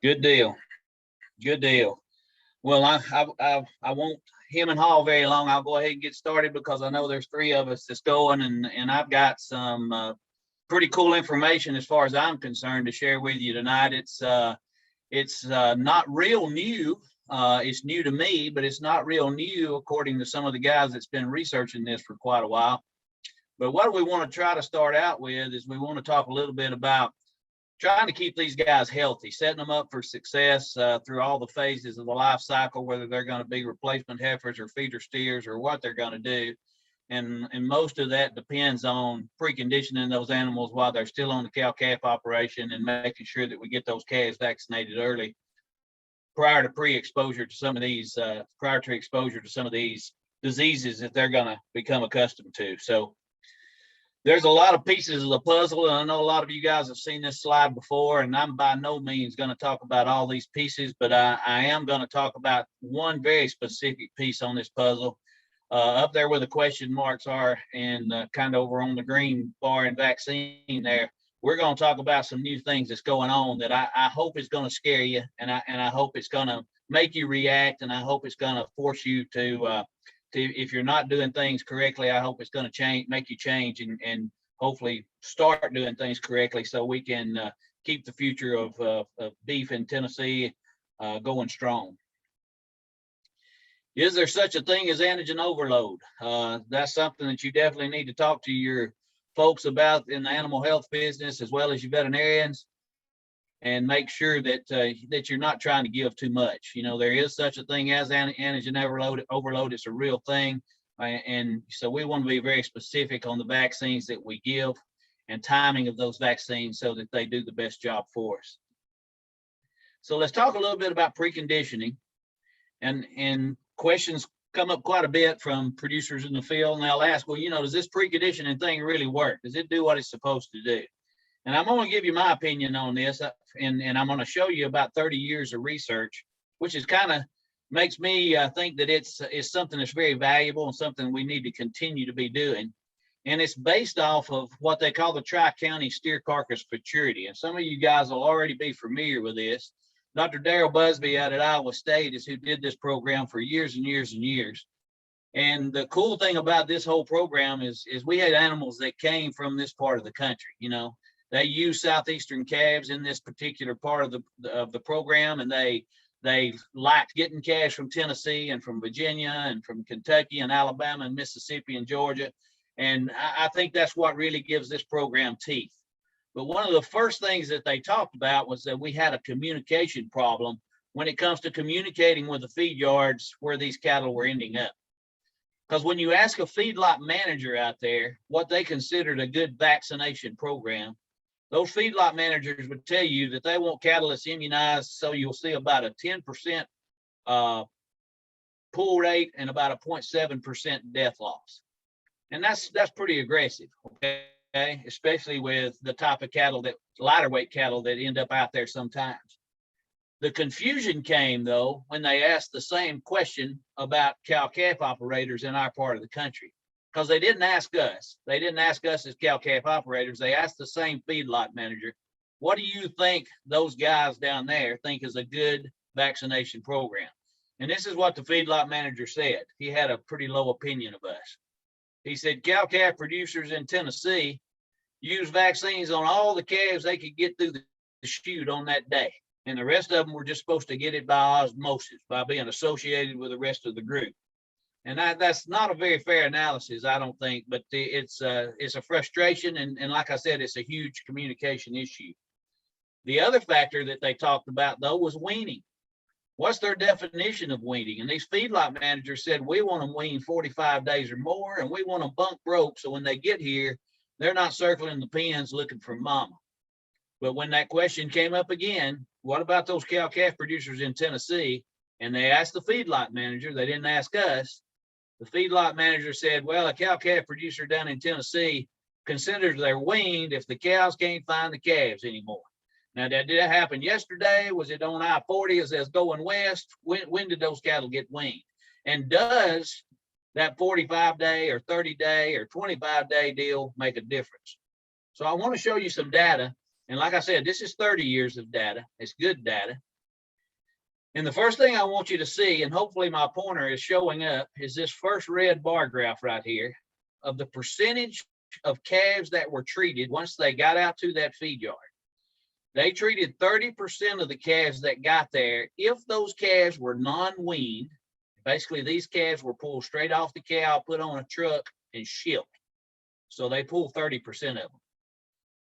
Good deal. Good deal. Well, I won't him and haw very long. I'll go ahead and get started because I know there's three of us that's going, and I've got some pretty cool information as far as I'm concerned to share with you tonight. It's not real new. It's new to me, but it's not real new according to some of the guys that's been researching this for quite a while. But what we want to try to start out with is we want to talk a little bit about trying to keep these guys healthy, setting them up for success through all the phases of the life cycle, whether they're going to be replacement heifers or feeder steers or what they're going to do. And most of that depends on preconditioning those animals while they're still on the cow-calf operation and making sure that we get those calves vaccinated early prior to pre-exposure to some of these, diseases that they're going to become accustomed to. So there's a lot of pieces of the puzzle, and I know a lot of you guys have seen this slide before, and I'm by no means going to talk about all these pieces, but I am going to talk about one very specific piece on this puzzle. Up there where the question marks are and kind of over on the green bar and vaccine there, we're going to talk about some new things that's going on that I hope is going to scare you, and I hope it's going to make you react, and I hope it's going to force you to if you're not doing things correctly, I hope it's going to make you change and hopefully start doing things correctly so we can keep the future of beef in Tennessee going strong. Is there such a thing as antigen overload? That's something that you definitely need to talk to your folks about in the animal health business as well as your veterinarians, and make sure that that you're not trying to give too much. You know, there is such a thing as antigen overload. It's a real thing. And so we want to be very specific on the vaccines that we give and timing of those vaccines so that they do the best job for us. So let's talk a little bit about preconditioning. And questions come up quite a bit from producers in the field, and they'll ask, well, you know, does this preconditioning thing really work? Does it do what it's supposed to do? And I'm going to give you my opinion on this, and I'm going to show you about 30 years of research, which is kind of makes me think that it's something that's very valuable and something we need to continue to be doing. And it's based off of what they call the Tri-County Steer Carcass Futurity. And some of you guys will already be familiar with this. Dr. Darrell Busby out at Iowa State is who did this program for years and years and years. And the cool thing about this whole program is we had animals that came from this part of the country. You know, they use southeastern calves in this particular part of the program, and they liked getting calves from Tennessee and from Virginia and from Kentucky and Alabama and Mississippi and Georgia. And I think that's what really gives this program teeth. But one of the first things that they talked about was that we had a communication problem when it comes to communicating with the feed yards where these cattle were ending up. Because when you ask a feedlot manager out there what they considered a good vaccination program, those feedlot managers would tell you that they want cattle that's immunized, so you'll see about a 10% pull rate and about a 0.7% death loss. And that's pretty aggressive, okay? Especially with the type of cattle lighter weight cattle that end up out there sometimes. The confusion came, though, when they asked the same question about cow-calf operators in our part of the country. Because they didn't ask us. They didn't ask us as cow-calf operators. They asked the same feedlot manager, what do you think those guys down there think is a good vaccination program? And this is what the feedlot manager said. He had a pretty low opinion of us. He said, cow-calf producers in Tennessee use vaccines on all the calves they could get through the chute on that day. And the rest of them were just supposed to get it by osmosis, by being associated with the rest of the group. And that's not a very fair analysis, I don't think, but it's a frustration. And like I said, it's a huge communication issue. The other factor that they talked about, though, was weaning. What's their definition of weaning? And these feedlot managers said, we want them weaned 45 days or more, and we want them bunk broke, so when they get here, they're not circling the pens looking for mama. But when that question came up again, what about those cow-calf producers in Tennessee? And they asked the feedlot manager, they didn't ask us. The feedlot manager said, well, a cow-calf producer down in Tennessee considers they're weaned if the cows can't find the calves anymore. Now, did that happen yesterday? Was it on I-40 as that's going west? When did those cattle get weaned? And does that 45-day or 30-day or 25-day deal make a difference? So I want to show you some data. And like I said, this is 30 years of data. It's good data. And the first thing I want you to see, and hopefully my pointer is showing up, is this first red bar graph right here of the percentage of calves that were treated once they got out to that feed yard. They treated 30% of the calves that got there. If those calves were non-weaned, basically these calves were pulled straight off the cow, put on a truck, and shipped. So they pulled 30% of them.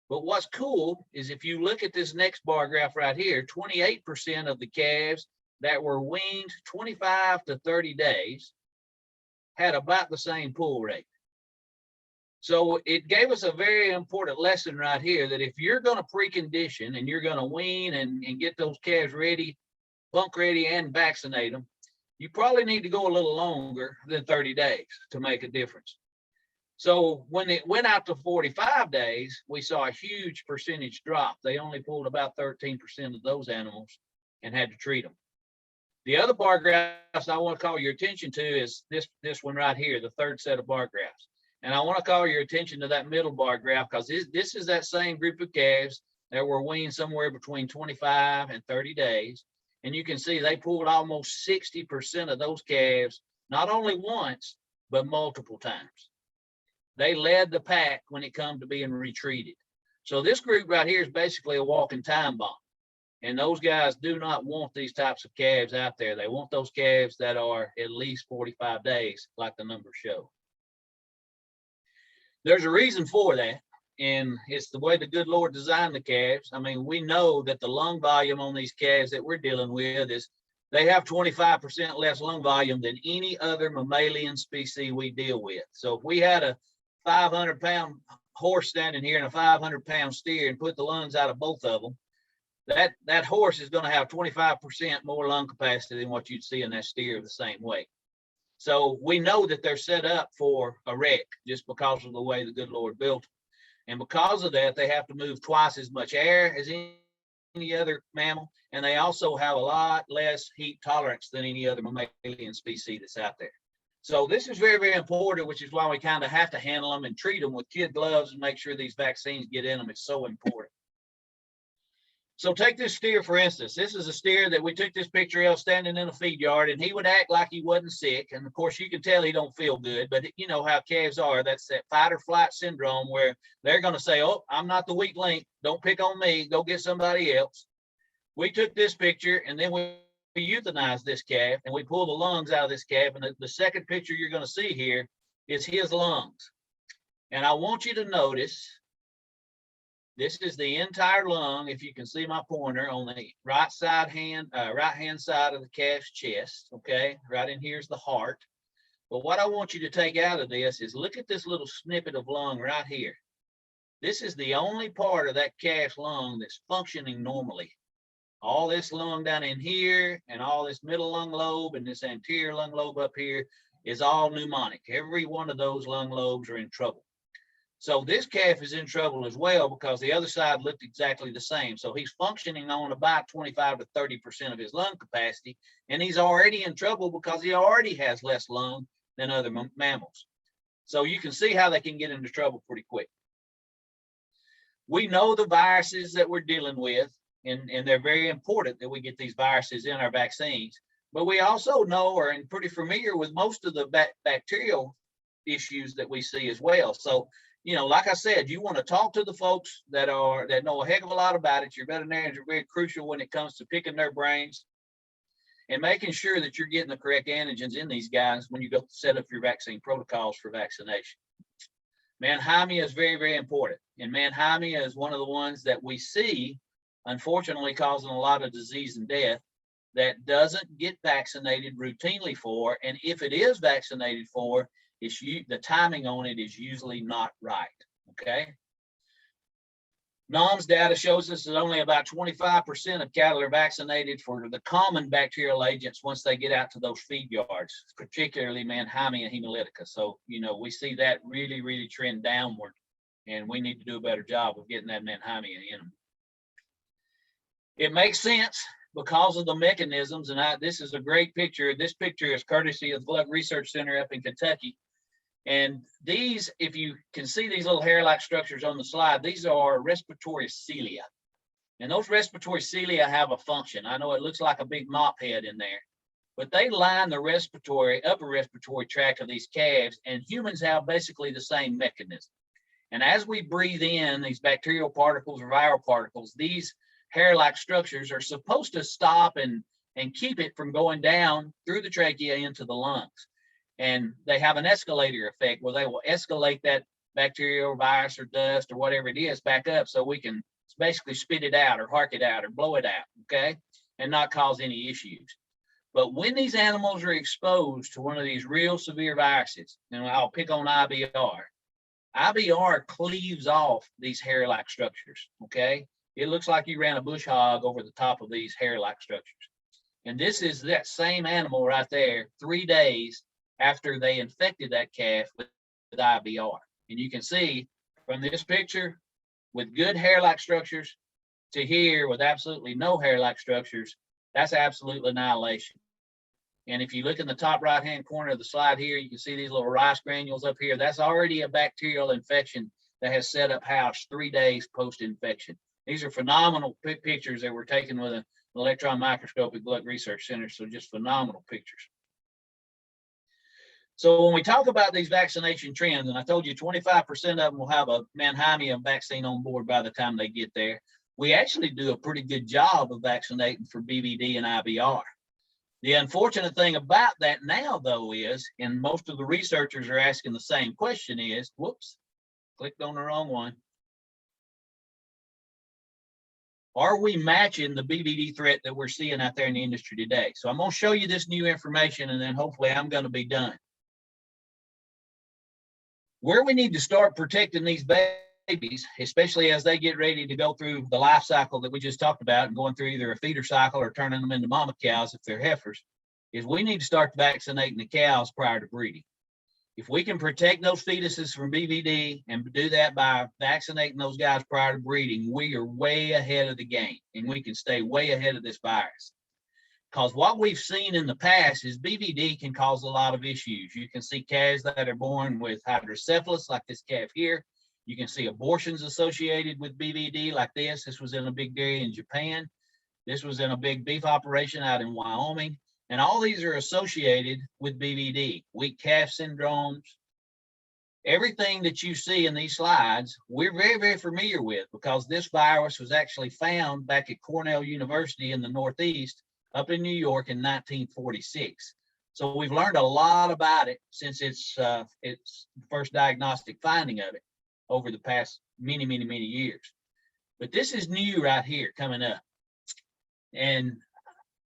But what's cool is if you look at this next bar graph right here, 28% of the calves that were weaned 25 to 30 days had about the same pull rate. So it gave us a very important lesson right here that if you're going to precondition and you're going to wean and get those calves ready, bunk ready, and vaccinate them, you probably need to go a little longer than 30 days to make a difference. So when it went out to 45 days, we saw a huge percentage drop. They only pulled about 13% of those animals and had to treat them. The other bar graphs I want to call your attention to is this one right here, the third set of bar graphs. And I want to call your attention to that middle bar graph because this is that same group of calves that were weaned somewhere between 25 and 30 days. And you can see they pulled almost 60% of those calves, not only once, but multiple times. They led the pack when it comes to being retreated. So this group right here is basically a walking time bomb. And those guys do not want these types of calves out there. They want those calves that are at least 45 days, like the numbers show. There's a reason for that, and it's the way the good Lord designed the calves. I mean, we know that the lung volume on these calves that we're dealing with is they have 25% less lung volume than any other mammalian species we deal with. So if we had a 500-pound horse standing here and a 500-pound steer and put the lungs out of both of them, that horse is going to have 25% more lung capacity than what you'd see in that steer the same way. So we know that they're set up for a wreck just because of the way the good Lord built them. And because of that, they have to move twice as much air as any other mammal. And they also have a lot less heat tolerance than any other mammalian species that's out there. So this is very, very important, which is why we kind of have to handle them and treat them with kid gloves and make sure these vaccines get in them. It's so important. So take this steer, for instance. This is a steer that we took this picture of standing in a feed yard, and he would act like he wasn't sick. And of course, you can tell he don't feel good, but you know how calves are. That's that fight or flight syndrome where they're going to say, oh, I'm not the weak link. Don't pick on me. Go get somebody else. We took this picture, and then we euthanized this calf, and we pulled the lungs out of this calf. And the second picture you're going to see here is his lungs. And I want you to notice this is the entire lung. If you can see my pointer on the right hand side of the calf's chest, okay? Right in here's the heart. But what I want you to take out of this is look at this little snippet of lung right here. This is the only part of that calf's lung that's functioning normally. All this lung down in here and all this middle lung lobe and this anterior lung lobe up here is all pneumonic. Every one of those lung lobes are in trouble. So this calf is in trouble as well because the other side looked exactly the same. So he's functioning on about 25 to 30% of his lung capacity, and he's already in trouble because he already has less lung than other mammals. So you can see how they can get into trouble pretty quick. We know the viruses that we're dealing with, and they're very important that we get these viruses in our vaccines. But we also know or are pretty familiar with most of the bacterial issues that we see as well. So you know, like I said, you want to talk to the folks that know a heck of a lot about it. Your veterinarians are very crucial when it comes to picking their brains and making sure that you're getting the correct antigens in these guys when you go set up your vaccine protocols for vaccination. Mannheimia is very, very important. And Mannheimia is one of the ones that we see, unfortunately, causing a lot of disease and death that doesn't get vaccinated routinely for. And if it is vaccinated for, the timing on it is usually not right, okay? NOMS data shows us that only about 25% of cattle are vaccinated for the common bacterial agents once they get out to those feed yards, particularly Mannheimia hemolytica. So, you know, we see that really, really trend downward, and we need to do a better job of getting that Mannheimia in them. It makes sense because of the mechanisms, and this is a great picture. This picture is courtesy of the Gluck Research Center up in Kentucky. And these, if you can see these little hair-like structures on the slide, these are respiratory cilia. And those respiratory cilia have a function. I know it looks like a big mop head in there, but they line the upper respiratory tract of these calves, and humans have basically the same mechanism. And as we breathe in these bacterial particles or viral particles, these hair-like structures are supposed to stop and keep it from going down through the trachea into the lungs. And they have an escalator effect where they will escalate that bacteria or virus or dust or whatever it is back up so we can basically spit it out or hark it out or blow it out, okay, and not cause any issues. But when these animals are exposed to one of these real severe viruses, and I'll pick on IBR, IBR cleaves off these hair-like structures, okay? It looks like you ran a bush hog over the top of these hair-like structures. And this is that same animal right there, 3 days after they infected that calf with IBR. And you can see from this picture, with good hair-like structures to here with absolutely no hair-like structures, that's absolute annihilation. And if you look in the top right-hand corner of the slide here, you can see these little rice granules up here. That's already a bacterial infection that has set up house 3 days post-infection. These are phenomenal pictures that were taken with an electron microscope at Gluck Research Center, so just phenomenal pictures. So when we talk about these vaccination trends, and I told you 25% of them will have a Mannheimia vaccine on board by the time they get there, we actually do a pretty good job of vaccinating for BVD and IBR. The unfortunate thing about that now, though, is, and most of the researchers are asking the same question is, whoops, clicked on the wrong one. Are we matching the BVD threat that we're seeing out there in the industry today? So I'm going to show you this new information, and then hopefully I'm going to be done. Where we need to start protecting these babies, especially as they get ready to go through the life cycle that we just talked about and going through either a feeder cycle or turning them into mama cows if they're heifers, is we need to start vaccinating the cows prior to breeding. If we can protect those fetuses from BVD and do that by vaccinating those guys prior to breeding, we are way ahead of the game and we can stay way ahead of this virus. Because what we've seen in the past is BVD can cause a lot of issues. You can see calves that are born with hydrocephalus, like this calf here. You can see abortions associated with BVD like this. This was in a big dairy in Japan. This was in a big beef operation out in Wyoming. And all these are associated with BVD, weak calf syndromes. Everything that you see in these slides, we're very, very familiar with because this virus was actually found back at Cornell University in the Northeast up in New York in 1946. So we've learned a lot about it since its first diagnostic finding of it over the past many, many, many years. But this is new right here coming up. And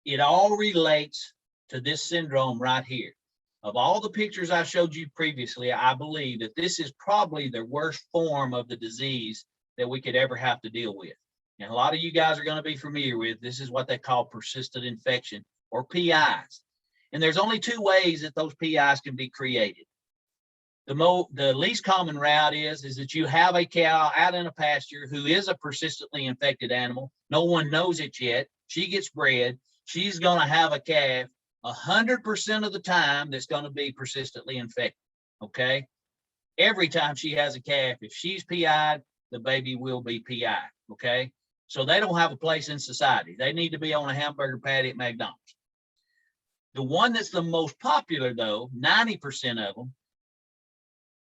it all relates to this syndrome right here. Of all the pictures I showed you previously, I believe that this is probably the worst form of the disease that we could ever have to deal with. And a lot of you guys are going to be familiar with, this is what they call persistent infection or PIs. And there's only two ways that those PIs can be created. The least common route is that you have a cow out in a pasture who is a persistently infected animal. No one knows it yet. She gets bred. She's going to have a calf 100% of the time that's going to be persistently infected, okay? Every time she has a calf, if she's PI'd, the baby will be PI'd, okay? So they don't have a place in society. They need to be on a hamburger patty at McDonald's. The one that's the most popular, though, 90% of them,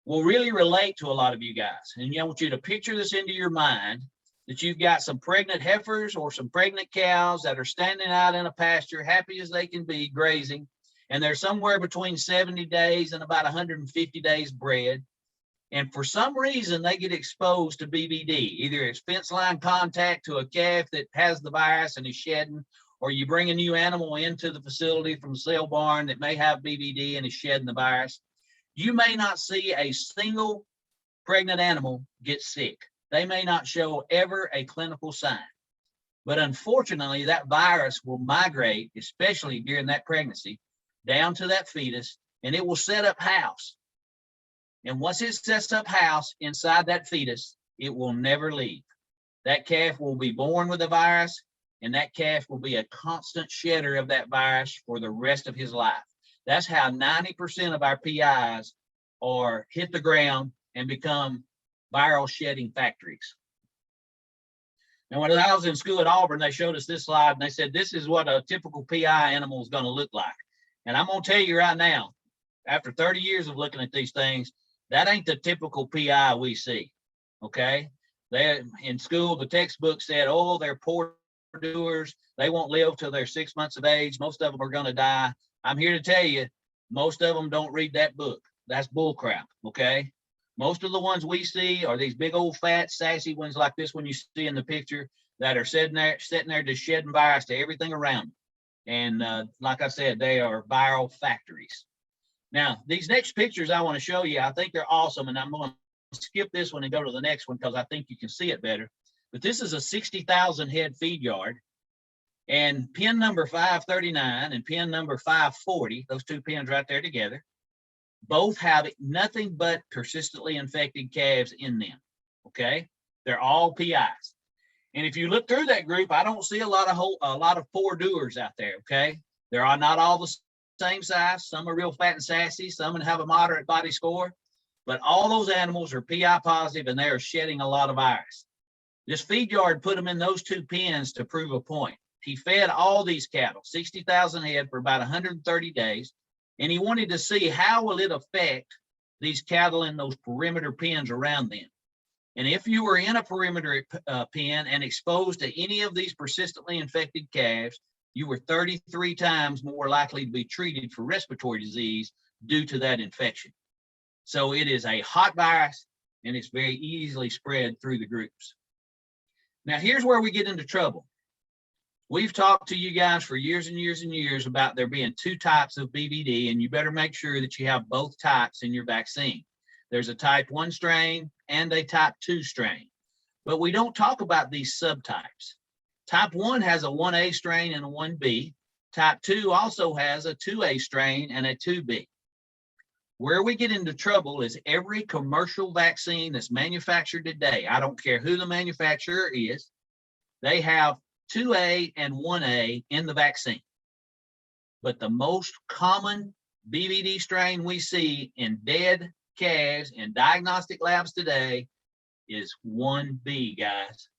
will really relate to a lot of you guys. And I want you to picture this into your mind, that you've got some pregnant heifers or some pregnant cows that are standing out in a pasture, happy as they can be, grazing, and they're somewhere between 70 days and about 150 days bred. And for some reason, they get exposed to BVD. Either it's fence line contact to a calf that has the virus and is shedding, or you bring a new animal into the facility from a sale barn that may have BVD and is shedding the virus. You may not see a single pregnant animal get sick. They may not show ever a clinical sign. But unfortunately, that virus will migrate, especially during that pregnancy, down to that fetus, and it will set up house. And once it sets up house inside that fetus, it will never leave. That calf will be born with the virus, and that calf will be a constant shedder of that virus for the rest of his life. That's how 90% of our PIs are hit the ground and become viral shedding factories. And when I was in school at Auburn, they showed us this slide and they said, this is what a typical PI animal is going to look like. And I'm going to tell you right now, after 30 years of looking at these things, that ain't the typical PI we see. Okay. They in school, the textbook said, oh, they're poor doers. They won't live till they're 6 months of age. Most of them are going to die. I'm here to tell you, most of them don't read that book. That's bull crap. Okay. Most of the ones we see are these big old fat sassy ones like this one you see in the picture that are sitting there just shedding virus to everything around them. And like I said, they are viral factories. Now, these next pictures I want to show you, I think they're awesome. And I'm going to skip this one and go to the next one because I think you can see it better. But this is a 60,000 head feed yard. And pen number 539 and pen number 540, those two pens right there together, both have nothing but persistently infected calves in them. Okay, they're all PIs. And if you look through that group, I don't see a lot of poor doers out there. Okay, there are not all the same size. Some are real fat and sassy. Some have a moderate body score, but all those animals are PI positive and they are shedding a lot of virus. This feed yard put them in those two pens to prove a point. He fed all these cattle, 60,000 head, for about 130 days. And he wanted to see how will it affect these cattle in those perimeter pens around them. And if you were in a perimeter pen and exposed to any of these persistently infected calves, you were 33 times more likely to be treated for respiratory disease due to that infection. So it is a hot virus and it's very easily spread through the groups. Now, here's where we get into trouble. We've talked to you guys for years and years and years about there being two types of BVD, and you better make sure that you have both types in your vaccine. There's a type 1 strain and a type 2 strain, but we don't talk about these subtypes. Type 1 has a 1A strain and a 1B. Type 2 also has a 2A strain and a 2B. Where we get into trouble is every commercial vaccine that's manufactured today, I don't care who the manufacturer is, they have 2A and 1A in the vaccine. But the most common BVD strain we see in dead calves in diagnostic labs today is 1B, guys.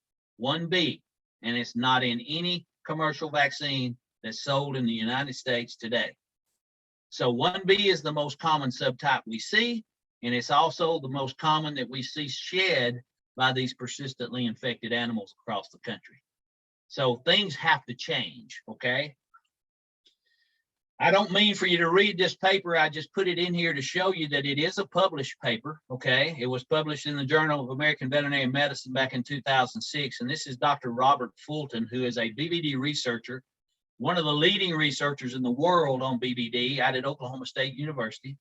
1B. And it's not in any commercial vaccine that's sold in the United States today. So 1B is the most common subtype we see, and it's also the most common that we see shed by these persistently infected animals across the country. So things have to change, okay? I don't mean for you to read this paper. I just put it in here to show you that it is a published paper, okay? It was published in the Journal of American Veterinary Medicine back in 2006, and this is Dr. Robert Fulton, who is a BVD researcher, one of the leading researchers in the world on BVD out at Oklahoma State University.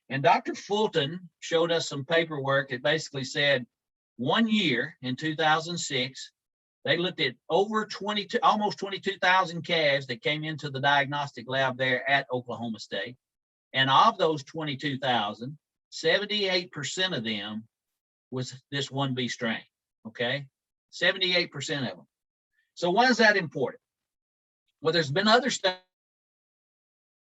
And Dr. Fulton showed us some paperwork that basically said 1 year in 2006, they looked at almost 22,000 calves that came into the diagnostic lab there at Oklahoma State. And of those 22,000, 78% of them was this 1B strain, okay? 78% of them. So why is that important? Well, there's been other studies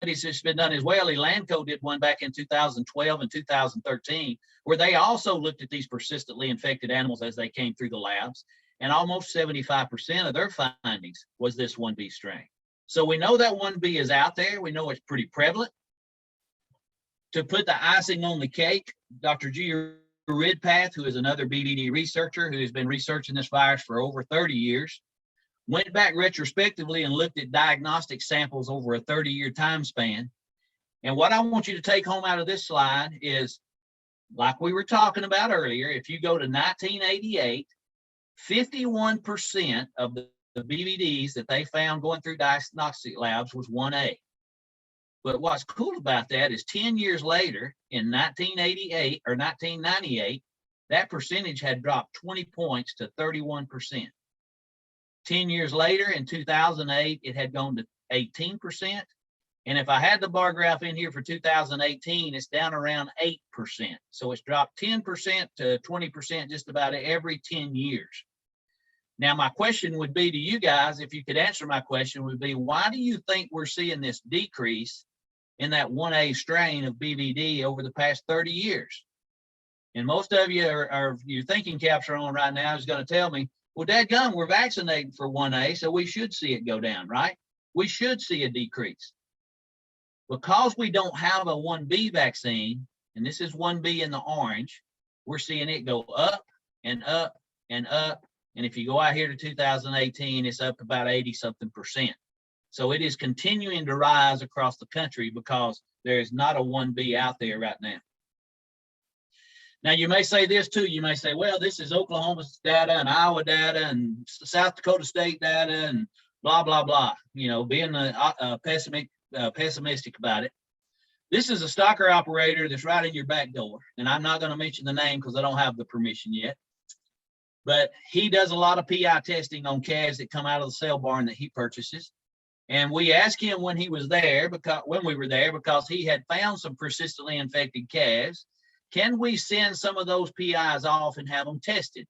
that's been done as well. Elanco did one back in 2012 and 2013, where they also looked at these persistently infected animals as they came through the labs. And almost 75% of their findings was this 1B strain. So we know that 1B is out there. We know it's pretty prevalent. To put the icing on the cake, Dr. G. Ridpath, who is another BVD researcher who has been researching this virus for over 30 years, went back retrospectively and looked at diagnostic samples over a 30-year time span. And what I want you to take home out of this slide is, like we were talking about earlier, if you go to 1988, 51% of the BVDs that they found going through diagnostic labs was 1A. But what's cool about that is 10 years later, in 1998, that percentage had dropped 20 points to 31%. 10 years later, in 2008, it had gone to 18%. And if I had the bar graph in here for 2018, it's down around 8%. So it's dropped 10% to 20% just about every 10 years. Now, my question would be to you guys, if you could answer my question, would be, why do you think we're seeing this decrease in that 1A strain of BVD over the past 30 years? And most of you are your thinking caps are on right now is going to tell me, Well, dadgum, we're vaccinating for 1A, so we should see it go down, right? We should see a decrease. Because we don't have a 1B vaccine, and this is 1B in the orange, we're seeing it go up and up and up. And if you go out here to 2018, it's up about 80-something%. So it is continuing to rise across the country because there is not a 1B out there right now. Now, you may say this too. You may say, well, this is Oklahoma's data and Iowa data and South Dakota State data and blah, blah, blah, you know, being pessimistic about it. This is a stocker operator that's right in your back door. And I'm not going to mention the name because I don't have the permission yet. But he does a lot of PI testing on calves that come out of the sale barn that he purchases. And we asked him when we were there, because he had found some persistently infected calves, can we send some of those PIs off and have them tested?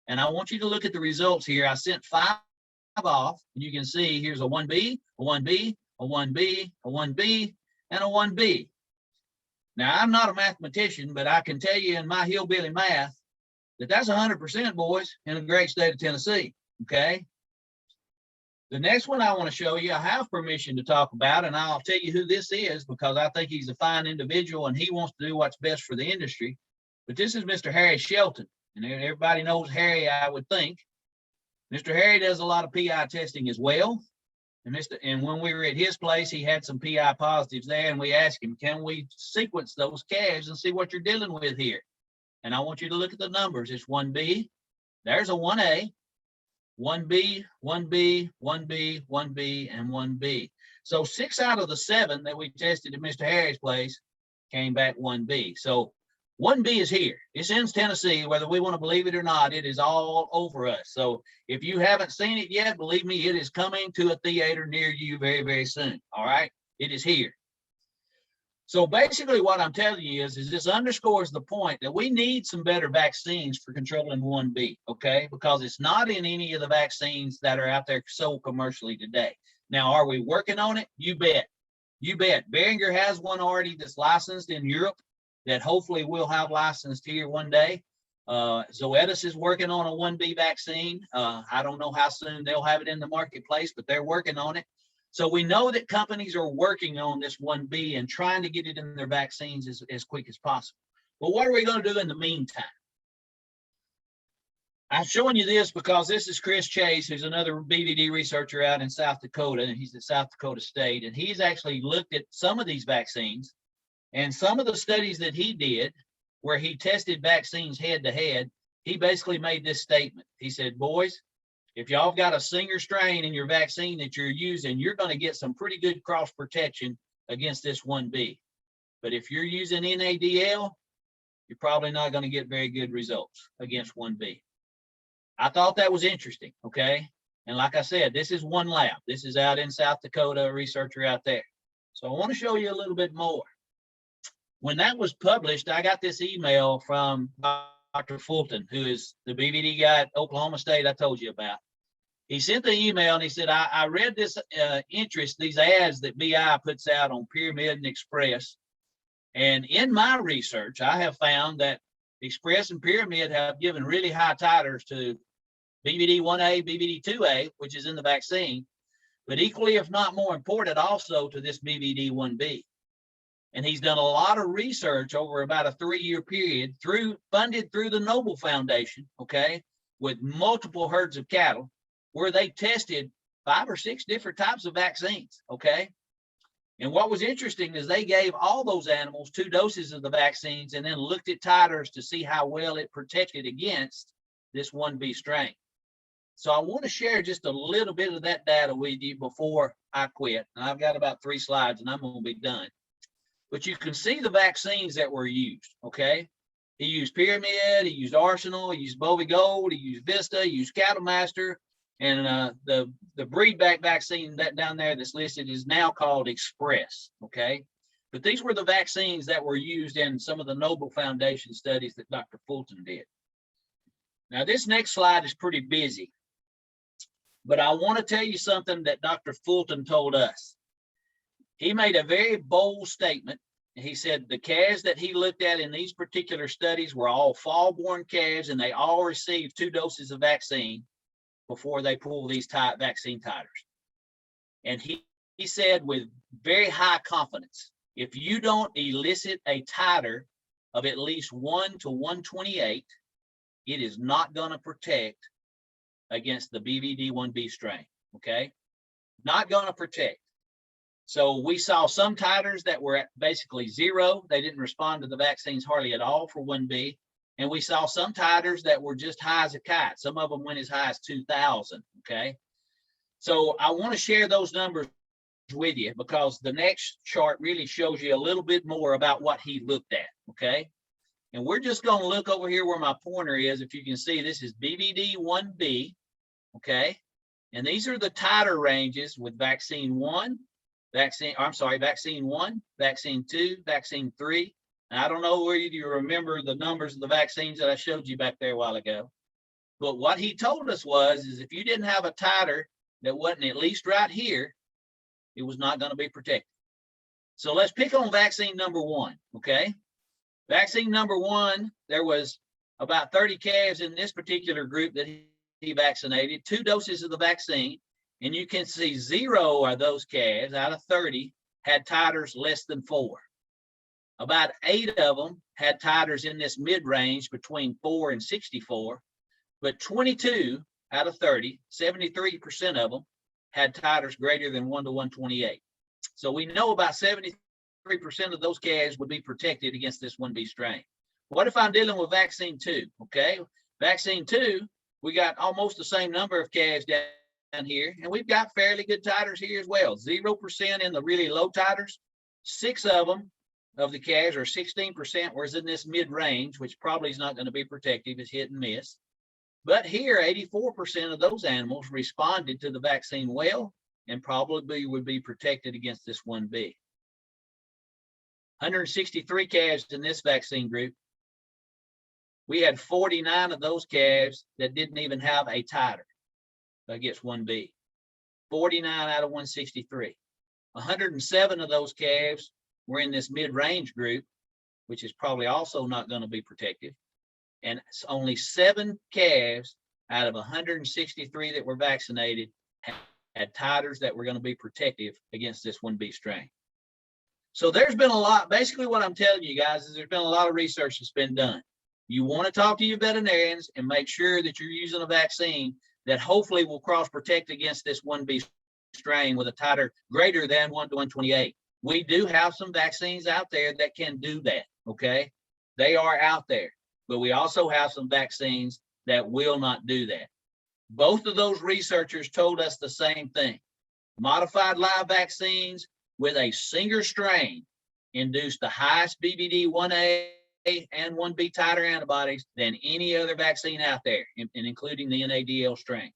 And I want you to look at the results here. I sent 5 off, and you can see here's a 1B, a 1B, a 1B, a 1B, and a 1B. Now, I'm not a mathematician, but I can tell you in my hillbilly math that that's 100%, boys, in the great state of Tennessee, okay? The next one I want to show you, I have permission to talk about, and I'll tell you who this is because I think he's a fine individual and he wants to do what's best for the industry. But this is Mr. Harry Shelton, and everybody knows Harry, I would think. Mr. Harry does a lot of PI testing as well. And when we were at his place, he had some PI positives there, and we asked him, can we sequence those calves and see what you're dealing with here? And I want you to look at the numbers. It's 1B, there's a 1A, 1B, 1B, 1B, 1B, and 1B. So 6 out of the 7 that we tested at Mr. Harry's place came back 1B. So 1B is here. It's in Tennessee, whether we want to believe it or not. It is all over us. So if you haven't seen it yet, believe me, it is coming to a theater near you very, very soon. All right, it is here. So basically what I'm telling you is this underscores the point that we need some better vaccines for controlling 1B, okay? Because it's not in any of the vaccines that are out there sold commercially today. Now, are we working on it? You bet. You bet. Boehringer has one already that's licensed in Europe that hopefully we'll have licensed here one day. Zoetis is working on a 1B vaccine. I don't know how soon they'll have it in the marketplace, but they're working on it. So we know that companies are working on this 1B and trying to get it in their vaccines as quick as possible. But what are we going to do in the meantime? I'm showing you this because this is Chris Chase, who's another BVD researcher out in South Dakota, and he's at South Dakota State, and he's actually looked at some of these vaccines, and some of the studies that he did where he tested vaccines head to head, he basically made this statement. He said, boys, if y'all got a Singer strain in your vaccine that you're using, you're going to get some pretty good cross protection against this 1B. But if you're using NADL, you're probably not going to get very good results against 1B. I thought that was interesting, okay? And like I said, this is one lab. This is out in South Dakota, a researcher out there. So I want to show you a little bit more. When that was published, I got this email from Dr. Fulton, who is the BVD guy at Oklahoma State I told you about. He sent the email and he said, I read this these ads that BI puts out on Pyramid and Express. And in my research, I have found that Express and Pyramid have given really high titers to BVD 1A, BVD 2A, which is in the vaccine, but equally, if not more important, also to this BVD 1B. And he's done a lot of research over about a 3-year period funded through the Noble Foundation, okay, with multiple herds of cattle, where they tested 5 or 6 different types of vaccines, okay? And what was interesting is they gave all those animals 2 doses of the vaccines and then looked at titers to see how well it protected against this 1B strain. So I want to share just a little bit of that data with you before I quit. And I've got about 3 slides and I'm going to be done. But you can see the vaccines that were used, okay? He used Pyramid, he used Arsenal, he used Bovie Gold, he used Vista, he used Cattle Master, and the breedback vaccine that down there that's listed is now called Express, okay? But these were the vaccines that were used in some of the Noble Foundation studies that Dr. Fulton did. Now, this next slide is pretty busy, but I want to tell you something that Dr. Fulton told us. He made a very bold statement. He said the calves that he looked at in these particular studies were all fall-born calves, and they all received 2 doses of vaccine. before they pull these vaccine titers. And he said with very high confidence, if you don't elicit a titer of at least 1 to 128, it is not going to protect against the BVD1B strain, okay? Not going to protect. So we saw some titers that were at basically 0. They didn't respond to the vaccines hardly at all for 1B. And we saw some titers that were just high as a kite. Some of them went as high as 2,000, okay? So I want to share those numbers with you because the next chart really shows you a little bit more about what he looked at, okay? And we're just going to look over here where my pointer is. If you can see, this is BVD1B, okay? And these are the titer ranges with vaccine 1, vaccine 1, vaccine 2, vaccine 3. And I don't know whether you remember the numbers of the vaccines that I showed you back there a while ago. But what he told us is if you didn't have a titer that wasn't at least right here, it was not going to be protected. So let's pick on vaccine number 1, okay? Vaccine number 1, there was about 30 calves in this particular group that he vaccinated, 2 doses of the vaccine, and you can see 0 of those calves out of 30 had titers less than 4. About 8 of them had titers in this mid-range between 4 and 64, but 22 out of 30, 73% of them, had titers greater than 1 to 128. So we know about 73% of those calves would be protected against this 1B strain. What if I'm dealing with vaccine 2, okay? Vaccine 2, we got almost the same number of calves down here, and we've got fairly good titers here as well. 0% in the really low titers, 6 of them of the calves, or 16%, whereas in this mid-range, which probably is not going to be protective, is hit and miss. But here, 84% of those animals responded to the vaccine well and probably would be protected against this 1B. 163 calves in this vaccine group. We had 49 of those calves that didn't even have a titer against 1B. 49 out of 163. 107 of those calves were in this mid-range group, which is probably also not going to be protective. And only 7 calves out of 163 that were vaccinated had titers that were going to be protective against this 1B strain. So there's been a lot. Basically what I'm telling you guys is there's been a lot of research that's been done. You want to talk to your veterinarians and make sure that you're using a vaccine that hopefully will cross protect against this 1B strain with a titer greater than 1 to 128. We do have some vaccines out there that can do that, okay? They are out there, but we also have some vaccines that will not do that. Both of those researchers told us the same thing. Modified live vaccines with a single strain induced the highest BVD1A and 1B titer antibodies than any other vaccine out there, and including the NADL strain.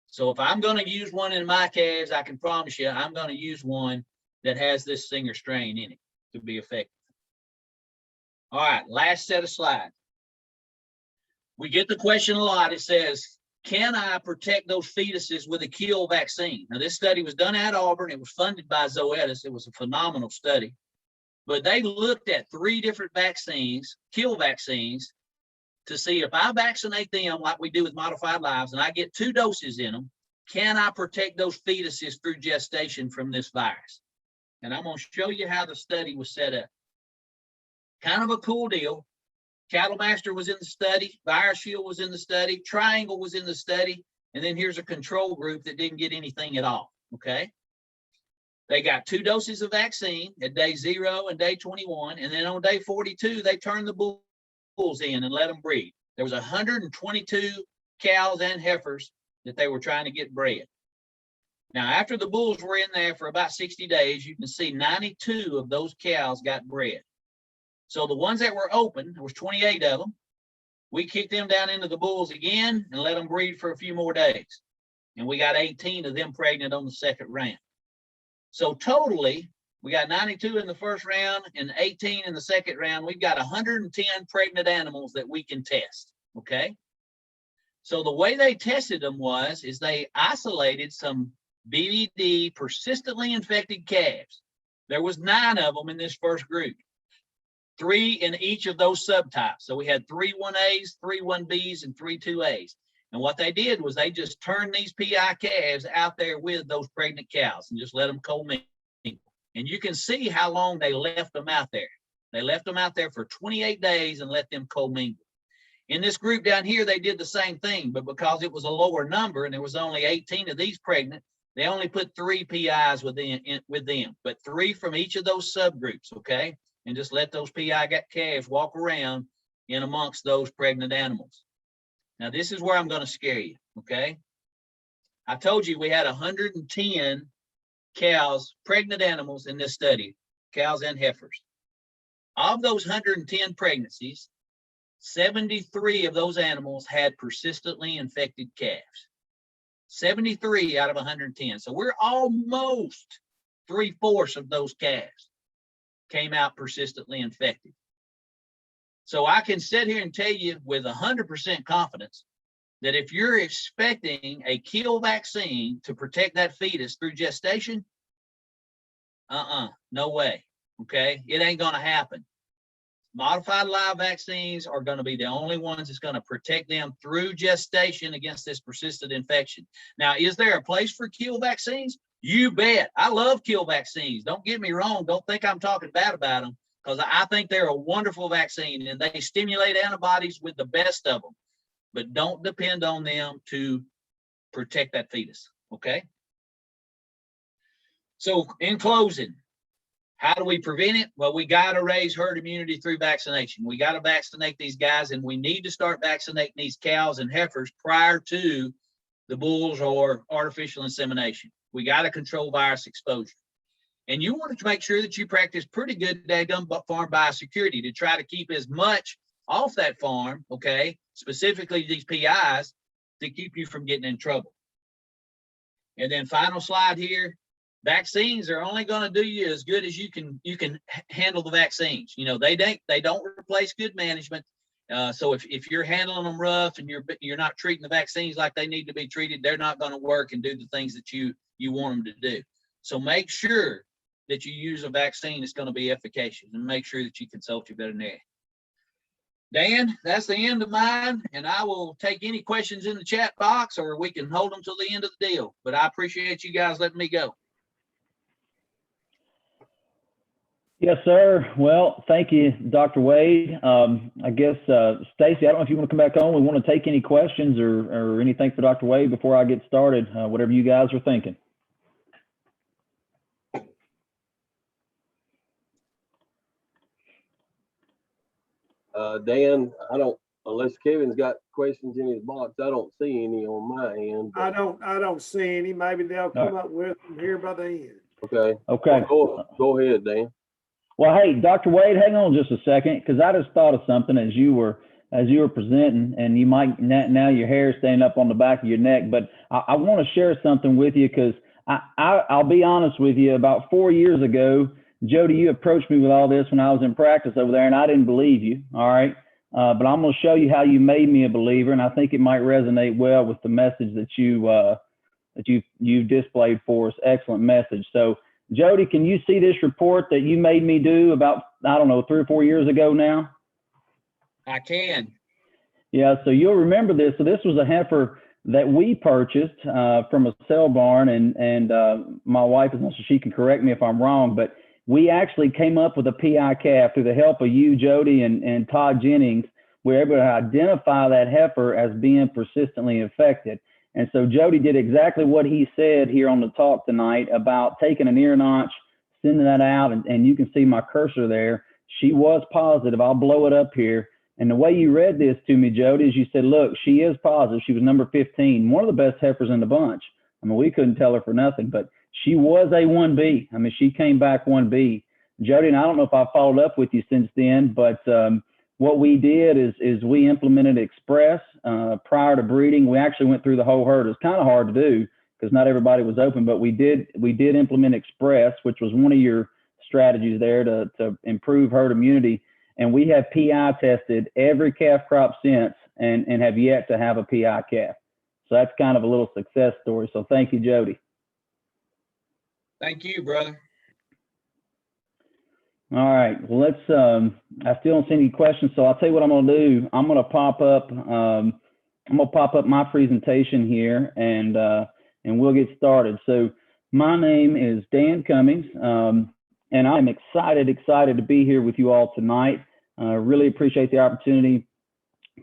So if I'm going to use one in my calves, I can promise you I'm going to use one that has this single strain in it to be effective. All right, last set of slides. We get the question a lot. It says, can I protect those fetuses with a kill vaccine? Now, this study was done at Auburn. It was funded by Zoetis. It was a phenomenal study. But they looked at 3 different vaccines, kill vaccines, to see if I vaccinate them like we do with modified lives and I get 2 doses in them, can I protect those fetuses through gestation from this virus? And I'm going to show you how the study was set up. Kind of a cool deal. Cattle Master was in the study, ViraShield was in the study, Triangle was in the study, and then here's a control group that didn't get anything at all, okay? They got 2 doses of vaccine at day 0 and day 21, and then on day 42, they turned the bulls in and let them breed. There was 122 cows and heifers that they were trying to get bred. Now, after the bulls were in there for about 60 days, you can see 92 of those cows got bred. So the ones that were open, there was 28 of them, we kicked them down into the bulls again and let them breed for a few more days. And we got 18 of them pregnant on the second round. So totally, we got 92 in the first round and 18 in the second round. We've got 110 pregnant animals that we can test, okay? So the way they tested them is they isolated some BVD persistently infected calves. There was 9 of them in this first group. 3 in each of those subtypes. So we had 3 1As, 3 1Bs, and 3 2As. And what they did was they just turned these PI calves out there with those pregnant cows and just let them commingle. And you can see how long they left them out there. They left them out there for 28 days and let them commingle. In this group down here, they did the same thing, but because it was a lower number and there was only 18 of these pregnant, they only put 3 PIs with them, but 3 from each of those subgroups, okay? And just let those PI calves walk around in amongst those pregnant animals. Now, this is where I'm going to scare you, okay? I told you we had 110 cows, pregnant animals in this study, cows and heifers. Of those 110 pregnancies, 73 of those animals had persistently infected calves. 73 out of 110. So we're almost 3/4 of those calves came out persistently infected. So I can sit here and tell you with 100% confidence that if you're expecting a kill vaccine to protect that fetus through gestation, no way, okay? It ain't gonna happen. Modified live vaccines are going to be the only ones that's going to protect them through gestation against this persistent infection. Now, is there a place for kill vaccines? You bet. I love kill vaccines. Don't get me wrong. Don't think I'm talking bad about them, because I think they're a wonderful vaccine and they stimulate antibodies with the best of them. But don't depend on them to protect that fetus, okay? So in closing, how do we prevent it? Well, we got to raise herd immunity through vaccination. We got to vaccinate these guys, and we need to start vaccinating these cows and heifers prior to the bulls or artificial insemination. We got to control virus exposure. And you want to make sure that you practice pretty good daggum farm biosecurity to try to keep as much off that farm, okay, specifically these PIs, to keep you from getting in trouble. And then final slide here. Vaccines are only going to do you as good as you can handle the vaccines. You know, they don't replace good management. So if you're handling them rough and you're not treating the vaccines like they need to be treated, they're not going to work and do the things that you want them to do. So make sure that you use a vaccine that's going to be efficacious, and make sure that you consult your veterinarian. Dan, that's the end of mine, and I will take any questions in the chat box, or we can hold them till the end of the deal. But I appreciate you guys letting me go. Yes, sir. Well, thank you, Dr. Wade. I guess, Stacy, I don't know if you want to come back on. We want to take any questions or anything for Dr. Wade before I get started, whatever you guys are thinking. Dan, unless Kevin's got questions in his box, I don't see any on my end. I don't see any. Maybe they'll come up with them here by the end. Okay. Okay. Well, go ahead, Dan. Well, hey, Dr. Wade, hang on just a second, because I just thought of something as you were presenting, and you might now your hair is standing up on the back of your neck, but I want to share something with you, because I'll be honest with you. About 4 years ago, Jody, you approached me with all this when I was in practice over there, and I didn't believe you. All right. But I'm going to show you how you made me a believer, and I think it might resonate well with the message that you displayed for us. Excellent message. So, Jody, can you see this report that you made me do about, I don't know, 3 or 4 years ago now? I can. Yeah, so you'll remember this. So this was a heifer that we purchased from a sale barn, and my wife is not sure, she can correct me if I'm wrong, but we actually came up with a PI calf through the help of you, Jody, and Todd Jennings. We were able to identify that heifer as being persistently infected. And so Jody did exactly what he said here on the talk tonight about taking an ear notch, sending that out, and you can see my cursor there. She was positive. I'll blow it up here. And the way you read this to me, Jody, is you said, look, she is positive. She was number 15, one of the best heifers in the bunch. I mean, we couldn't tell her for nothing, but she was a 1B. I mean, she came back 1B. Jody, and I don't know if I followed up with you since then, but what we did is we implemented Express prior to breeding. We actually went through the whole herd. It was kind of hard to do because not everybody was open, but we did implement Express, which was one of your strategies there to improve herd immunity. And we have PI tested every calf crop since and have yet to have a PI calf. So that's kind of a little success story. So thank you, Jody. Thank you, brother. All right, well, let's, I still don't see any questions, so I'll tell you what I'm going to do. I'm going to pop up I'm gonna pop up my presentation here and we'll get started. So my name is Dan Cummings, and I'm excited to be here with you all tonight. Really appreciate the opportunity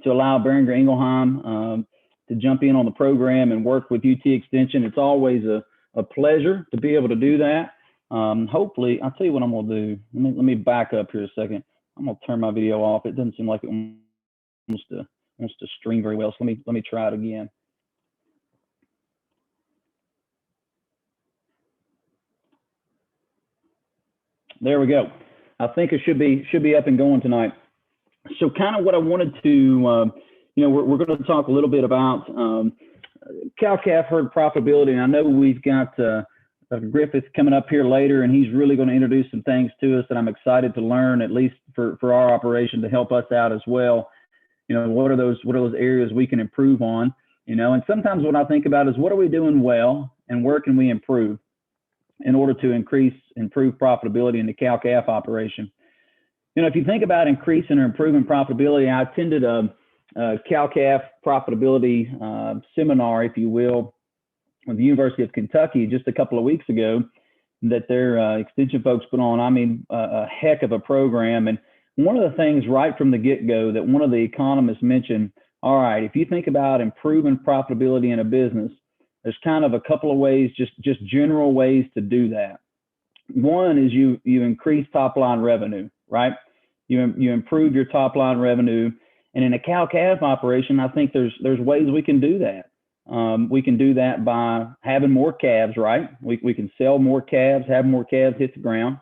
to allow Boehringer Ingelheim to jump in on the program and work with UT Extension. It's always a pleasure to be able to do that. Hopefully, I'll tell you what I'm gonna do. Let me back up here a second. I'm gonna turn my video off. It doesn't seem like it wants to stream very well. So let me try it again. There we go. I think it should be up and going tonight. So kind of what I wanted to, we're going to talk a little bit about cow-calf herd profitability. And I know we've got Dr. Griffith coming up here later, and he's really going to introduce some things to us that I'm excited to learn, at least for our operation, to help us out as well. What are those areas we can improve on? And sometimes what I think about is what are we doing well and where can we improve in order to improve profitability in the cow-calf operation. If you think about increasing or improving profitability, I attended a cow-calf profitability seminar, if you will, with the University of Kentucky just a couple of weeks ago that their extension folks put on. I mean, a heck of a program. And one of the things right from the get-go that one of the economists mentioned, all right, if you think about improving profitability in a business, there's kind of a couple of ways, just general ways to do that. One is you increase top line revenue, right? You improve your top line revenue. And in a cow-calf operation, I think there's ways we can do that. We can do that by having more calves, right? We can sell more calves, have more calves hit the ground.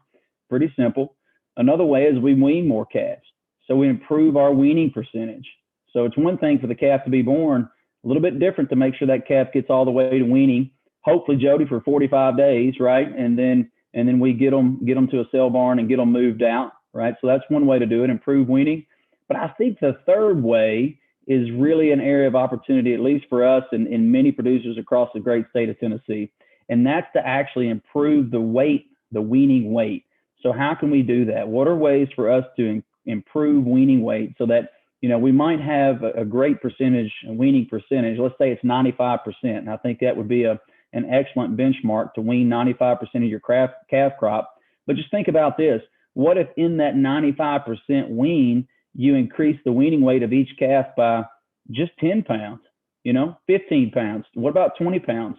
Pretty simple. Another way is we wean more calves. So we improve our weaning percentage. So it's one thing for the calf to be born, a little bit different to make sure that calf gets all the way to weaning, hopefully, Jody, for 45 days, right? And then we get them to a sale barn and get them moved out, right? So that's one way to do it, improve weaning. But I think the third way is really an area of opportunity, at least for us and many producers across the great state of Tennessee. And that's to actually improve the weight, the weaning weight. So how can we do that? What are ways for us to improve weaning weight so that, we might have a great percentage, a weaning percentage. Let's say it's 95%. And I think that would be an excellent benchmark to wean 95% of your calf crop. But just think about this. What if in that 95% wean, you increase the weaning weight of each calf by just 10 pounds, 15 pounds? What about 20 pounds?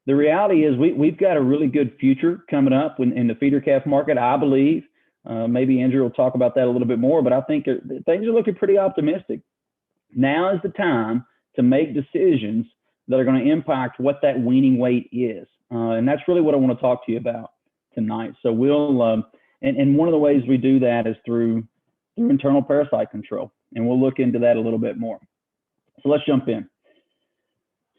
The reality is we've got a really good future coming up in the feeder calf market, I believe. Maybe Andrew will talk about that a little bit more, but I think things are looking pretty optimistic. Now is the time to make decisions that are going to impact what that weaning weight is. And that's really what I want to talk to you about tonight. So we'll, and one of the ways we do that is through internal parasite control. And we'll look into that a little bit more. So let's jump in.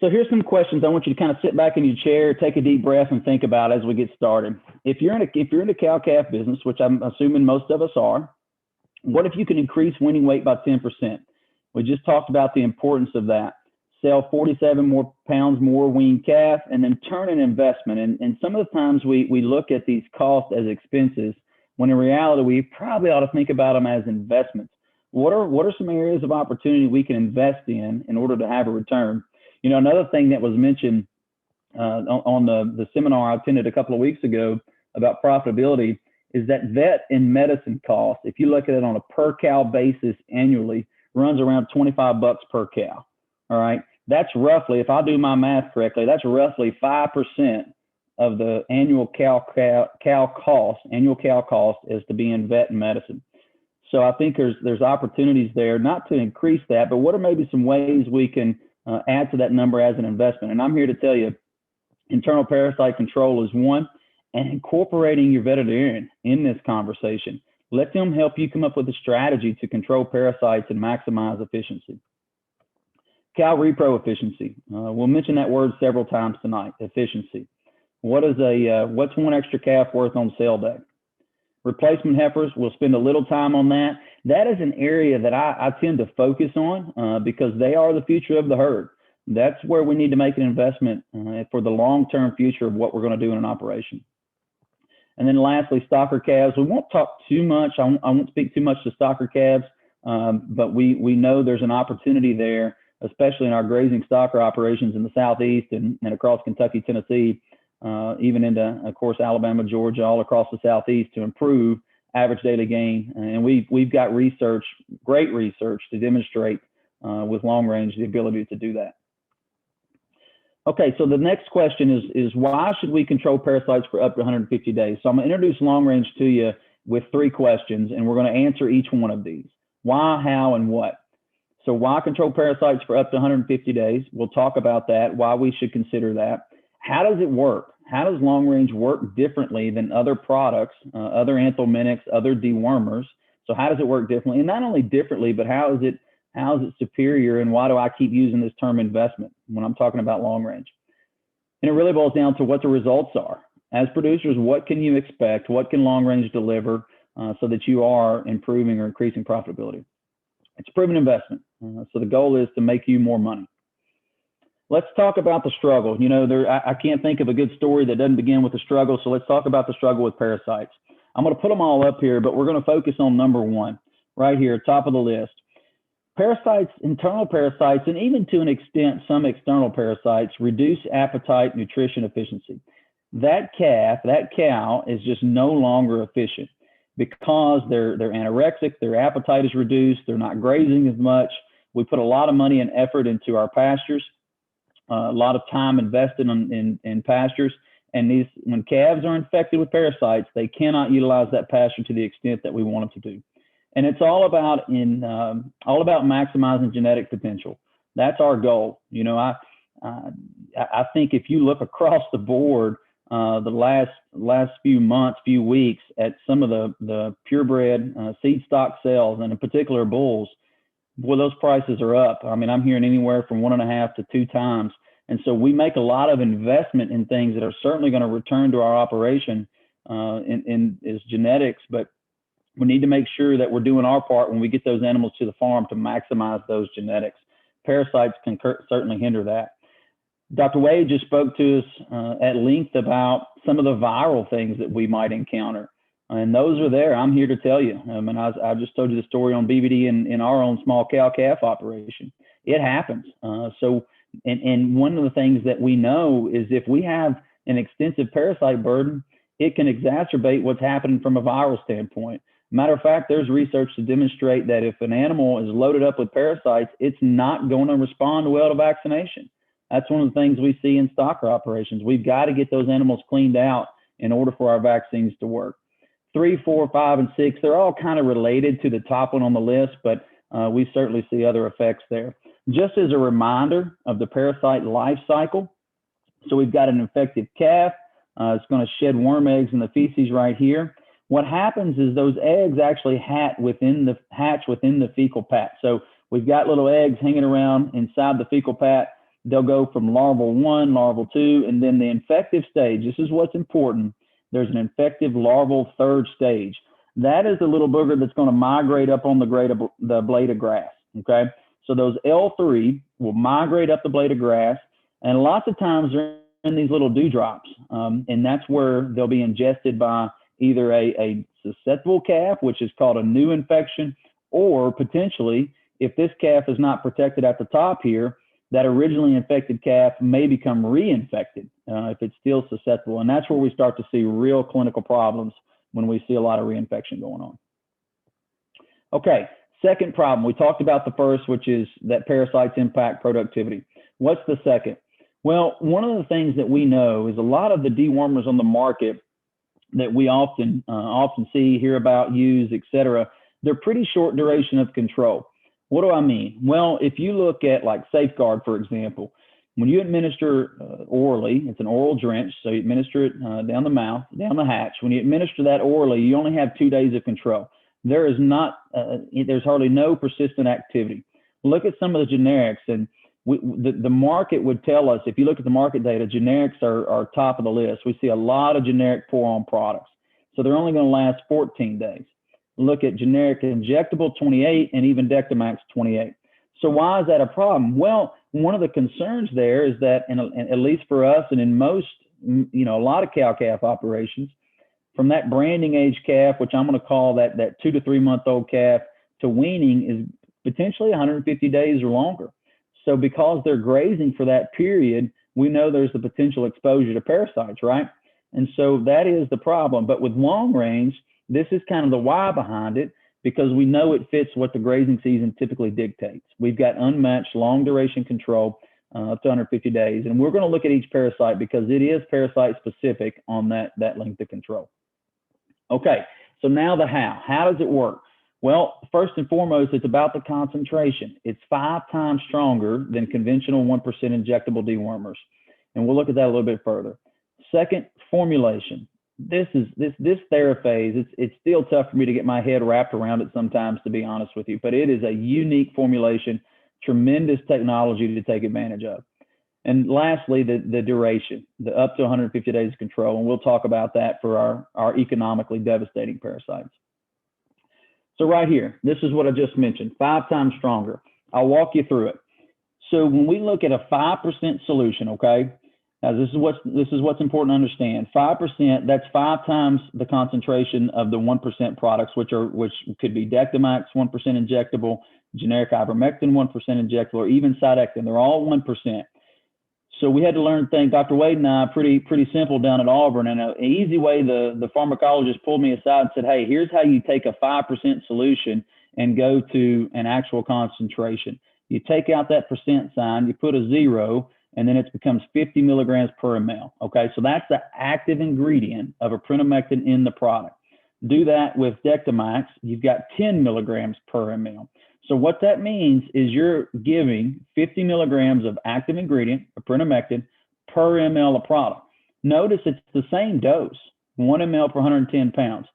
So here's some questions. I want you to kind of sit back in your chair, take a deep breath, and think about as we get started. If you're in a cow-calf business, which I'm assuming most of us are, what if you can increase weaning weight by 10%? We just talked about the importance of that. Sell 47 pounds more weaned calf, and then turn an investment. And some of the times we look at these costs as expenses, when in reality we probably ought to think about them as investments. What are some areas of opportunity we can invest in order to have a return? Another thing that was mentioned on the seminar I attended a couple of weeks ago about profitability is that vet and medicine cost, if you look at it on a per cow basis annually, runs around $25 per cow. All right. That's roughly, if I do my math correctly, that's roughly 5% of the annual cow cost is to be in vet and medicine. So I think there's opportunities there, not to increase that, but what are maybe some ways we can add to that number as an investment? And I'm here to tell you, internal parasite control is one, and incorporating your veterinarian in this conversation. Let them help you come up with a strategy to control parasites and maximize efficiency. Cow repro efficiency. We'll mention that word several times tonight, efficiency. What's one extra calf worth on sale day? Replacement heifers, we'll spend a little time on that. That is an area that I tend to focus on because they are the future of the herd. That's where we need to make an investment for the long-term future of what we're going to do in an operation. And then lastly, stocker calves. We won't talk too much. I won't speak too much to stocker calves, but we know there's an opportunity there especially in our grazing stocker operations in the Southeast and across Kentucky, Tennessee, even into, of course, Alabama, Georgia, all across the Southeast to improve average daily gain. And we've got research, great research to demonstrate with long range the ability to do that. Okay, so the next question is why should we control parasites for up to 150 days? So I'm going to introduce long range to you with 3 questions, and we're going to answer each one of these. Why, how, and what? So why control parasites for up to 150 days? We'll talk about that, why we should consider that. How does it work? How does long range work differently than other products, other anthelmintics, other dewormers? So how does it work differently? And not only differently, but how is it superior, and why do I keep using this term investment when I'm talking about long range? And it really boils down to what the results are. As producers, what can you expect? What can long range deliver so that you are improving or increasing profitability? It's a proven investment. So the goal is to make you more money. Let's talk about the struggle. You know, I can't think of a good story that doesn't begin with a struggle. So let's talk about the struggle with parasites. I'm going to put them all up here, but we're going to focus on number 1 right here, top of the list. Parasites, internal parasites, and even to an extent, some external parasites reduce appetite, nutrition, efficiency. That cow is just no longer efficient because they're anorexic, their appetite is reduced, they're not grazing as much. We put a lot of money and effort into our pastures, a lot of time invested in pastures, and when calves are infected with parasites, they cannot utilize that pasture to the extent that we want them to do. And it's all about maximizing genetic potential. That's our goal. You know, I think if you look across the board, the last few months, few weeks at some of the purebred seed stock sales, and in particular bulls, well, those prices are up. I mean, I'm hearing anywhere from 1.5 to 2 times. And so we make a lot of investment in things that are certainly going to return to our operation in is genetics, but we need to make sure that we're doing our part when we get those animals to the farm to maximize those genetics. Parasites can certainly hinder that. Dr. Wade just spoke to us at length about some of the viral things that we might encounter. And those are there. I'm here to tell you. And I just told you the story on BVD in our own small cow-calf operation. It happens. And one of the things that we know is if we have an extensive parasite burden, it can exacerbate what's happening from a viral standpoint. Matter of fact, there's research to demonstrate that if an animal is loaded up with parasites, it's not going to respond well to vaccination. That's one of the things we see in stocker operations. We've got to get those animals cleaned out in order for our vaccines to work. 3, 4, 5, and 6, they're all kind of related to the top one on the list, but we certainly see other effects there. Just as a reminder of the parasite life cycle, so we've got an infected calf. It's going to shed worm eggs in the feces right here. What happens is those eggs actually hatch within the fecal pat. So we've got little eggs hanging around inside the fecal pat. They'll go from larval 1, larval 2, and then the infective stage. This is what's important. There's an infective larval 3rd stage. That is the little booger that's going to migrate up on the blade of grass, okay? So those L3 will migrate up the blade of grass, and lots of times they're in these little dewdrops, and that's where they'll be ingested by either a susceptible calf, which is called a new infection, or potentially, if this calf is not protected at the top here, that originally infected calf may become reinfected if it's still susceptible. And that's where we start to see real clinical problems when we see a lot of reinfection going on. Okay, second problem. We talked about the first, which is that parasites impact productivity. What's the second? Well, one of the things that we know is a lot of the dewormers on the market that we often see, hear about, use, etc., they're pretty short duration of control. What do I mean? Well, if you look at like Safeguard, for example, when you administer orally, it's an oral drench, so you administer it down the mouth, down the hatch. When you administer that orally, you only have 2 days of control. There's hardly no persistent activity. Look at some of the generics, and the market would tell us, if you look at the market data, generics are top of the list. We see a lot of generic pour-on products. So they're only going to last 14 days. Look at generic injectable, 28, and even Dectomax, 28. So why is that a problem? Well, one of the concerns there is that, at least for us and in most, a lot of cow-calf operations, from that branding age calf, which I'm going to call that 2 to 3 month old calf, to weaning is potentially 150 days or longer. So because they're grazing for that period, we know there's the potential exposure to parasites, right? And so that is the problem. But with long range, this is kind of the why behind it, because we know it fits what the grazing season typically dictates. We've got unmatched long duration control up to 150 days. And we're going to look at each parasite because it is parasite specific on that length of control. Okay, so now the how. How does it work? Well, first and foremost, it's about the concentration. It's 5 times stronger than conventional 1% injectable dewormers. And we'll look at that a little bit further. Second, formulation. This TheraPhase, it's still tough for me to get my head wrapped around it sometimes, to be honest with you, but it is a unique formulation, tremendous technology to take advantage of. And lastly, the duration, the up to 150 days of control. And we'll talk about that for our economically devastating parasites. So right here, this is what I just mentioned, 5 times stronger. I'll walk you through it. So when we look at a 5% solution, okay, now this is what's important to understand. 5%, that's 5 times the concentration of the 1% products, which could be Dectomax 1% injectable, generic ivermectin 1% injectable, or even Cydectin. They're all 1%. So we had to learn things, Dr. Wade and I, pretty simple down at Auburn. And an easy way, the pharmacologist pulled me aside and said, hey, here's how you take a 5% solution and go to an actual concentration. You take out that percent sign, you put a 0, and then it becomes 50 milligrams per ml. Okay, so that's the active ingredient of aprenomectin in the product. Do that with Dectomax, you've got 10 milligrams per ml. So what that means is you're giving 50 milligrams of active ingredient, aprenomectin, per ml of product. Notice it's the same dose, 1 ml per 110 pounds.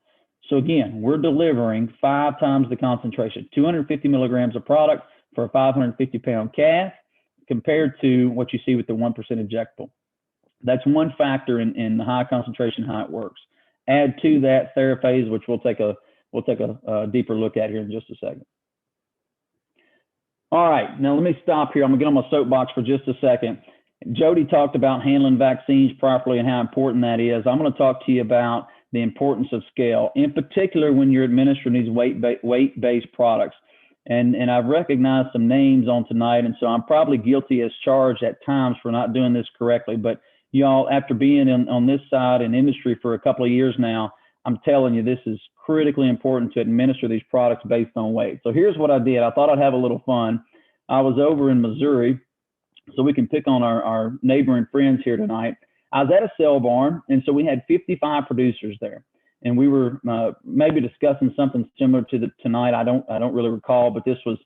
So again, we're delivering 5 times the concentration, 250 milligrams of product for a 550 pound calf compared to what you see with the 1% injectable. That's one factor in the high concentration, how it works. Add to that TheraPhase, which we'll take a deeper look at here in just a second. All right, now let me stop here. I'm gonna get on my soapbox for just a second. Jody talked about handling vaccines properly and how important that is. I'm gonna talk to you about the importance of scale, in particular when you're administering these weight-based products. And I've recognized some names on tonight, and so I'm probably guilty as charged at times for not doing this correctly. But y'all, after being on this side in industry for a couple of years now, I'm telling you, this is critically important to administer these products based on weight. So here's what I did. I thought I'd have a little fun. I was over in Missouri, so we can pick on our neighboring friends here tonight. I was at a cell barn, and so we had 55 producers there. And we were maybe discussing something similar to tonight. I don't really recall, but this was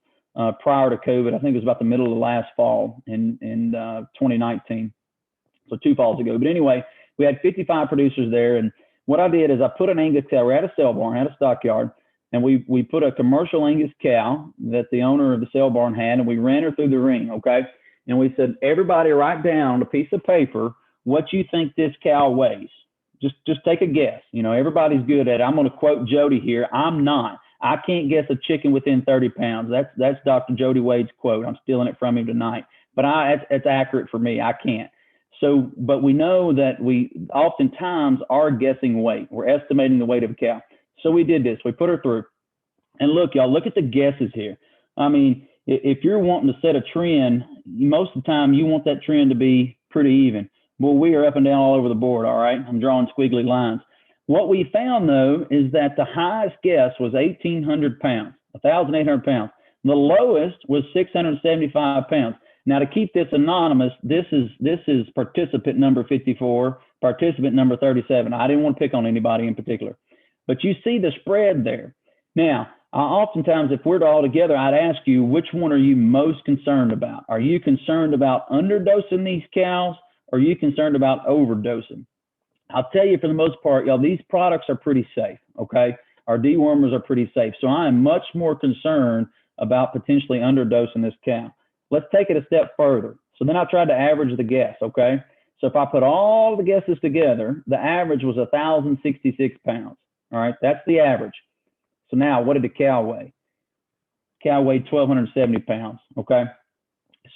prior to COVID. I think it was about the middle of last fall in 2019, so 2 falls ago. But anyway, we had 55 producers there, and what I did is I put an Angus cow. We're at a cell barn, at a stockyard, and we put a commercial Angus cow that the owner of the cell barn had, and we ran her through the ring, okay? And we said, everybody write down on a piece of paper what you think this cow weighs. Just take a guess. You know, everybody's good at it. I'm going to quote Jody here. I'm not. I can't guess a chicken within 30 pounds. That's Dr. Jody Wade's quote. I'm stealing it from him tonight. But it's accurate for me. I can't. So, but we know that we oftentimes are guessing weight. We're estimating the weight of a cow. So we did this. We put her through. And look, y'all, look at the guesses here. I mean, if you're wanting to set a trend, most of the time you want that trend to be pretty even. Well, we are up and down all over the board, all right? I'm drawing squiggly lines. What we found, though, is that the highest guess was 1,800 pounds, 1,800 pounds. The lowest was 675 pounds. Now, to keep this anonymous, this is participant number 54, participant number 37. I didn't want to pick on anybody in particular. But you see the spread there. Now, oftentimes, if we're all together, I'd ask you, which one are you most concerned about? Are you concerned about underdosing these cows? Or are you concerned about overdosing? I'll tell you, for the most part, y'all, these products are pretty safe, okay? Our dewormers are pretty safe. So I am much more concerned about potentially underdosing this cow. Let's take it a step further. So then I tried to average the guess, okay? So if I put all the guesses together, the average was 1,066 pounds, all right? That's the average. So now, what did the cow weigh? Cow weighed 1,270 pounds, okay?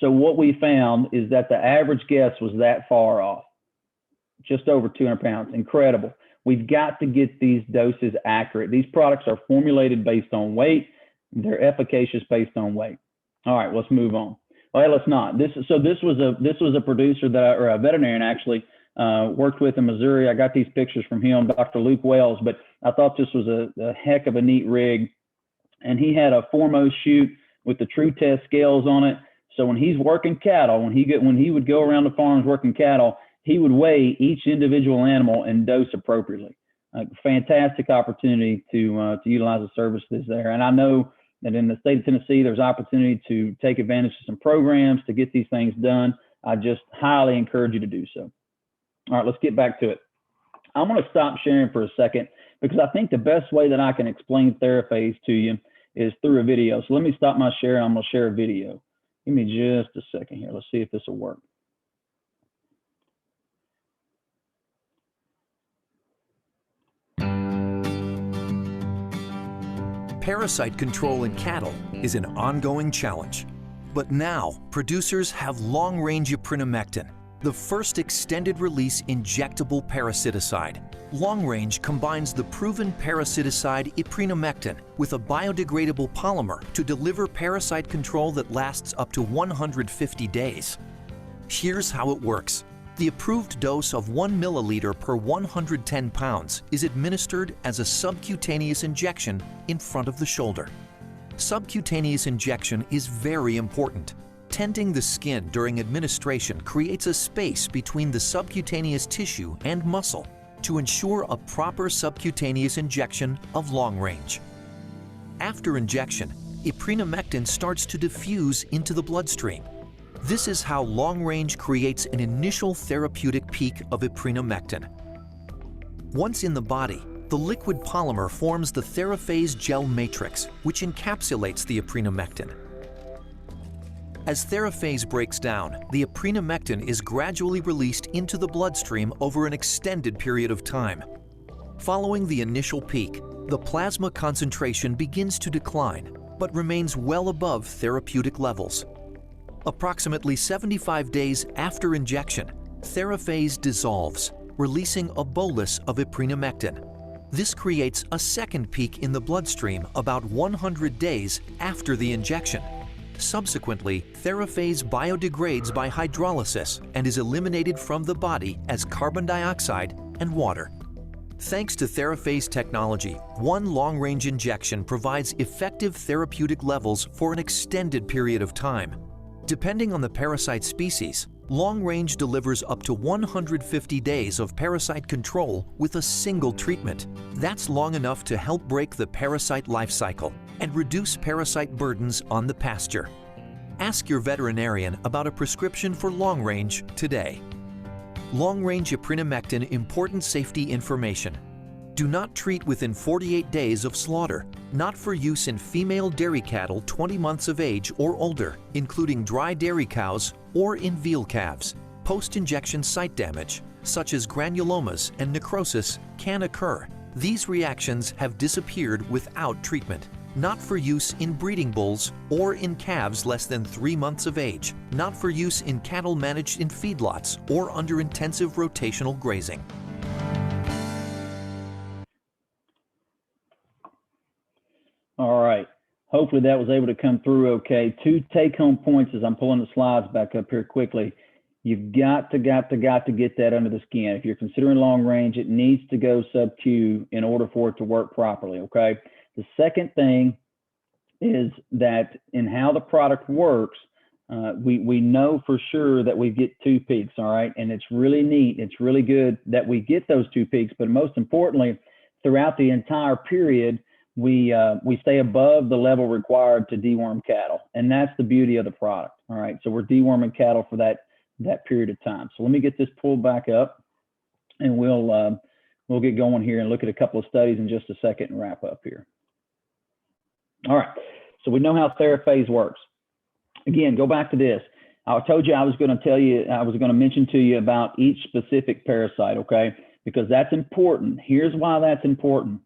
So what we found is that the average guess was that far off, just over 200 pounds. Incredible. We've got to get these doses accurate. These products are formulated based on weight. They're efficacious based on weight. All right, let's move on. Well, let's not. This was a producer or a veterinarian actually, worked with in Missouri. I got these pictures from him, Dr. Luke Wells, but I thought this was a heck of a neat rig. And he had a foremost chute with the True Test scales on it. So when he's working cattle, when he would go around the farms working cattle, he would weigh each individual animal and dose appropriately. A fantastic opportunity to utilize the service that's there. And I know that in the state of Tennessee, there's opportunity to take advantage of some programs to get these things done. I just highly encourage you to do so. All right, let's get back to it. I'm going to stop sharing for a second because I think the best way that I can explain TheraPhase to you is through a video. So let me stop my share. I'm going to share a video. Give me just a second here. Let's see if this will work. Parasite control in cattle is an ongoing challenge. But now, producers have long-range eprinamectin, the first extended-release injectable parasiticide. Long-range combines the proven parasiticide eprinamectin with a biodegradable polymer to deliver parasite control that lasts up to 150 days. Here's how it works. The approved dose of 1 milliliter per 110 pounds is administered as a subcutaneous injection in front of the shoulder. Subcutaneous injection is very important. Tending the skin during administration creates a space between the subcutaneous tissue and muscle to ensure a proper subcutaneous injection of long range. After injection, eprinamectin starts to diffuse into the bloodstream. This is how long range creates an initial therapeutic peak of eprinamectin. Once in the body, the liquid polymer forms the TheraPhase gel matrix, which encapsulates the eprinamectin. As TheraPhase breaks down, the eprinamectin is gradually released into the bloodstream over an extended period of time. Following the initial peak, the plasma concentration begins to decline, but remains well above therapeutic levels. Approximately 75 days after injection, TheraPhase dissolves, releasing a bolus of eprinamectin. This creates a second peak in the bloodstream about 100 days after the injection. Subsequently, TheraPhase biodegrades by hydrolysis and is eliminated from the body as carbon dioxide and water. Thanks to TheraPhase technology, one long-range injection provides effective therapeutic levels for an extended period of time. Depending on the parasite species, long-range delivers up to 150 days of parasite control with a single treatment. That's long enough to help break the parasite life cycle and reduce parasite burdens on the pasture. Ask your veterinarian about a prescription for long-range today. Long-range eprinamectin important safety information. Do not treat within 48 days of slaughter, not for use in female dairy cattle 20 months of age or older, including dry dairy cows or in veal calves. Post-injection site damage, such as granulomas and necrosis, can occur. These reactions have disappeared without treatment. Not for use in breeding bulls or in calves less than 3 months of age. Not for use in cattle managed in feedlots or under intensive rotational grazing. All right. Hopefully that was able to come through okay. 2 take-home points as I'm pulling the slides back up here quickly. You've got to get that under the skin. If you're considering long range, it needs to go sub-Q in order for it to work properly, okay? The second thing is that in how the product works, we know for sure that we get 2 peaks, all right? And it's really neat. It's really good that we get those 2 peaks, but most importantly, throughout the entire period, we stay above the level required to deworm cattle. And that's the beauty of the product, all right? So we're deworming cattle for that period of time. So let me get this pulled back up and we'll get going here and look at a couple of studies in just a second and wrap up here. All right, so we know how TheraPhase works. Again, go back to this. I told you I was going to mention to you about each specific parasite, okay? Because that's important. Here's why that's important.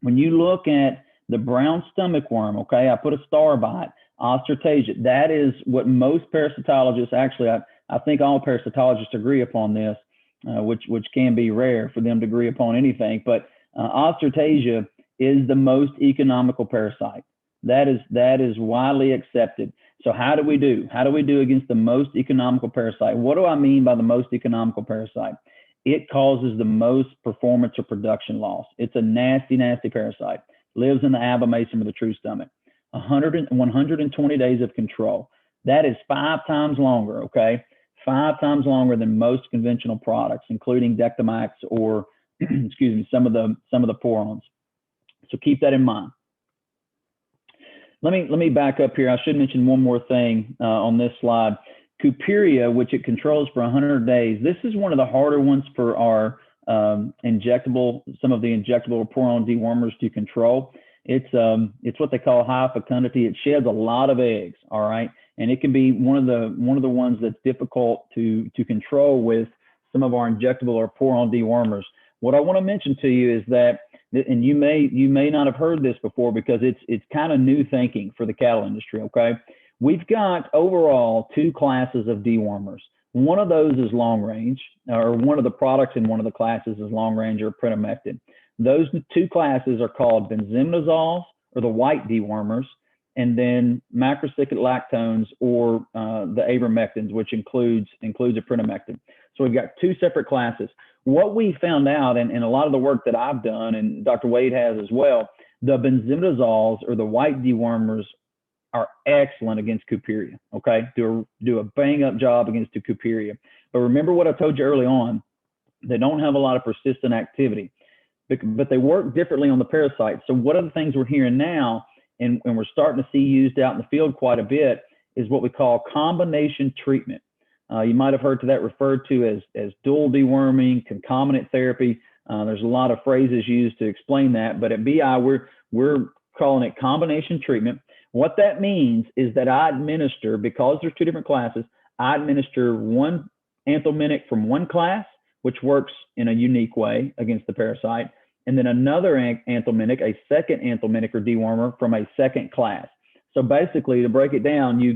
When you look at the brown stomach worm, okay, I put a star by it, Ostertagia. That is what most parasitologists, actually, I think all parasitologists agree upon this, which can be rare for them to agree upon anything, but Ostertagia is the most economical parasite. That is widely accepted. So how do we do? How do we do against the most economical parasite? What do I mean by the most economical parasite? It causes the most performance or production loss. It's a nasty, nasty parasite. Lives in the abomasum of the true stomach. 120 days of control. That is 5 times longer, okay? 5 times longer than most conventional products, including Dectomax or, excuse me, some of the Porons. So keep that in mind. Let me back up here. I should mention one more thing on this slide. Cuperia, which it controls for 100 days. This is one of the harder ones for our injectable, some of the injectable Poron dewormers to control. It's what they call high fecundity. It sheds a lot of eggs, all right? And it can be one of the ones that's difficult to control with some of our injectable or Poron dewormers. What I want to mention to you is that, and you may not have heard this before because it's kind of new thinking for the cattle industry, okay? We've got overall 2 classes of dewormers. One of those is long range, or one of the products in one of the classes is long range or prenamectin. Those 2 classes are called benzimidazole, or the white dewormers, and then macrocyclic lactones, or the avermectins, which includes a prenamectin. So we've got 2 separate classes. What we found out, and a lot of the work that I've done, and Dr. Wade has as well, the benzimidazoles, or the white dewormers, are excellent against Cuperia, okay? Do a bang-up job against the Cuperia. But remember what I told you early on, they don't have a lot of persistent activity, but they work differently on the parasite. So one of the things we're hearing now, and we're starting to see used out in the field quite a bit, is what we call combination treatment. You might have heard that referred to as dual deworming, concomitant therapy. There's a lot of phrases used to explain that, but at BI, we're calling it combination treatment. What that means is that I administer, because there's 2 different classes, I administer one anthelmintic from one class, which works in a unique way against the parasite, and then another anthelmintic, a second anthelmintic or dewormer from a second class. So basically, to break it down, you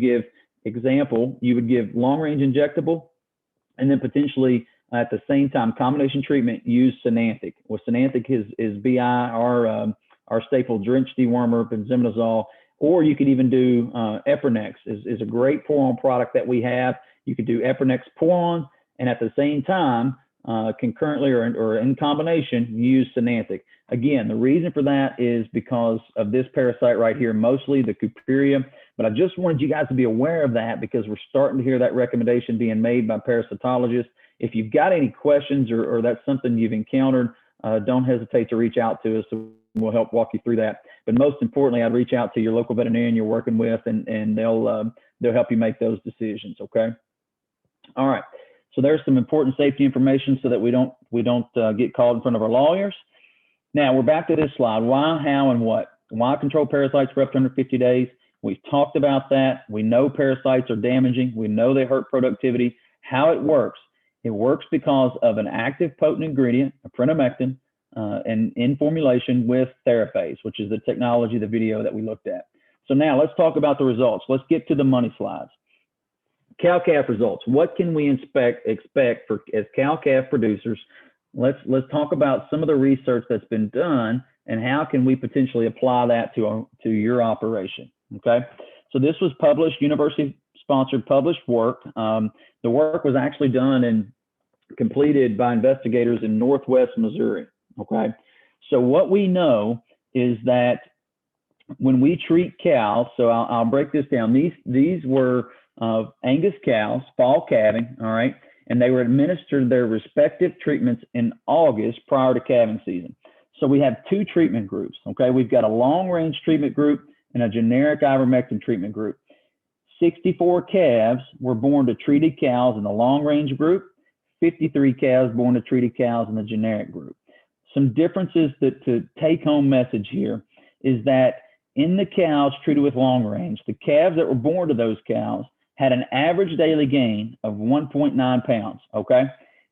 would give long-range injectable, and then potentially at the same time, combination treatment, use Synanthic. Well, Synanthic is BI, our staple drench dewormer, benzimidazole, or you could even do Epronex is a great Poron product that we have. You could do Epronex Poron, and at the same time, concurrently or in combination, use Synanthic. Again, the reason for that is because of this parasite right here, mostly the Cuperia. But I just wanted you guys to be aware of that because we're starting to hear that recommendation being made by parasitologists. If you've got any questions or that's something you've encountered, don't hesitate to reach out to us. We'll help walk you through that. But most importantly, I'd reach out to your local veterinarian you're working with, and they'll help you make those decisions. Okay. All right. So there's some important safety information so that we don't get called in front of our lawyers. Now we're back to this slide. Why, how, and what? Why control parasites for up to 150 days? We've talked about that. We know parasites are damaging. We know they hurt productivity. How it works? It works because of an active potent ingredient, a prenamectin, and in formulation with Theraphase, which is the technology, the video that we looked at. So now let's talk about the results. Let's get to the money slides. Cow-calf results. What can we expect for as cow-calf producers? Let's talk about some of the research that's been done and how can we potentially apply that to your operation. Okay, so this was published, university-sponsored published work. The work was actually done and completed by investigators in Northwest Missouri. Okay, so what we know is that when we treat cows, so I'll break this down. These were Angus cows, fall calving, all right, and they were administered their respective treatments in August prior to calving season. So we have 2 treatment groups, okay? We've got a long-range treatment group and a generic ivermectin treatment group. 64 calves were born to treated cows in the long-range group, 53 calves born to treated cows in the generic group. Some differences to take-home message here is that in the cows treated with long-range, the calves that were born to those cows had an average daily gain of 1.9 pounds, okay?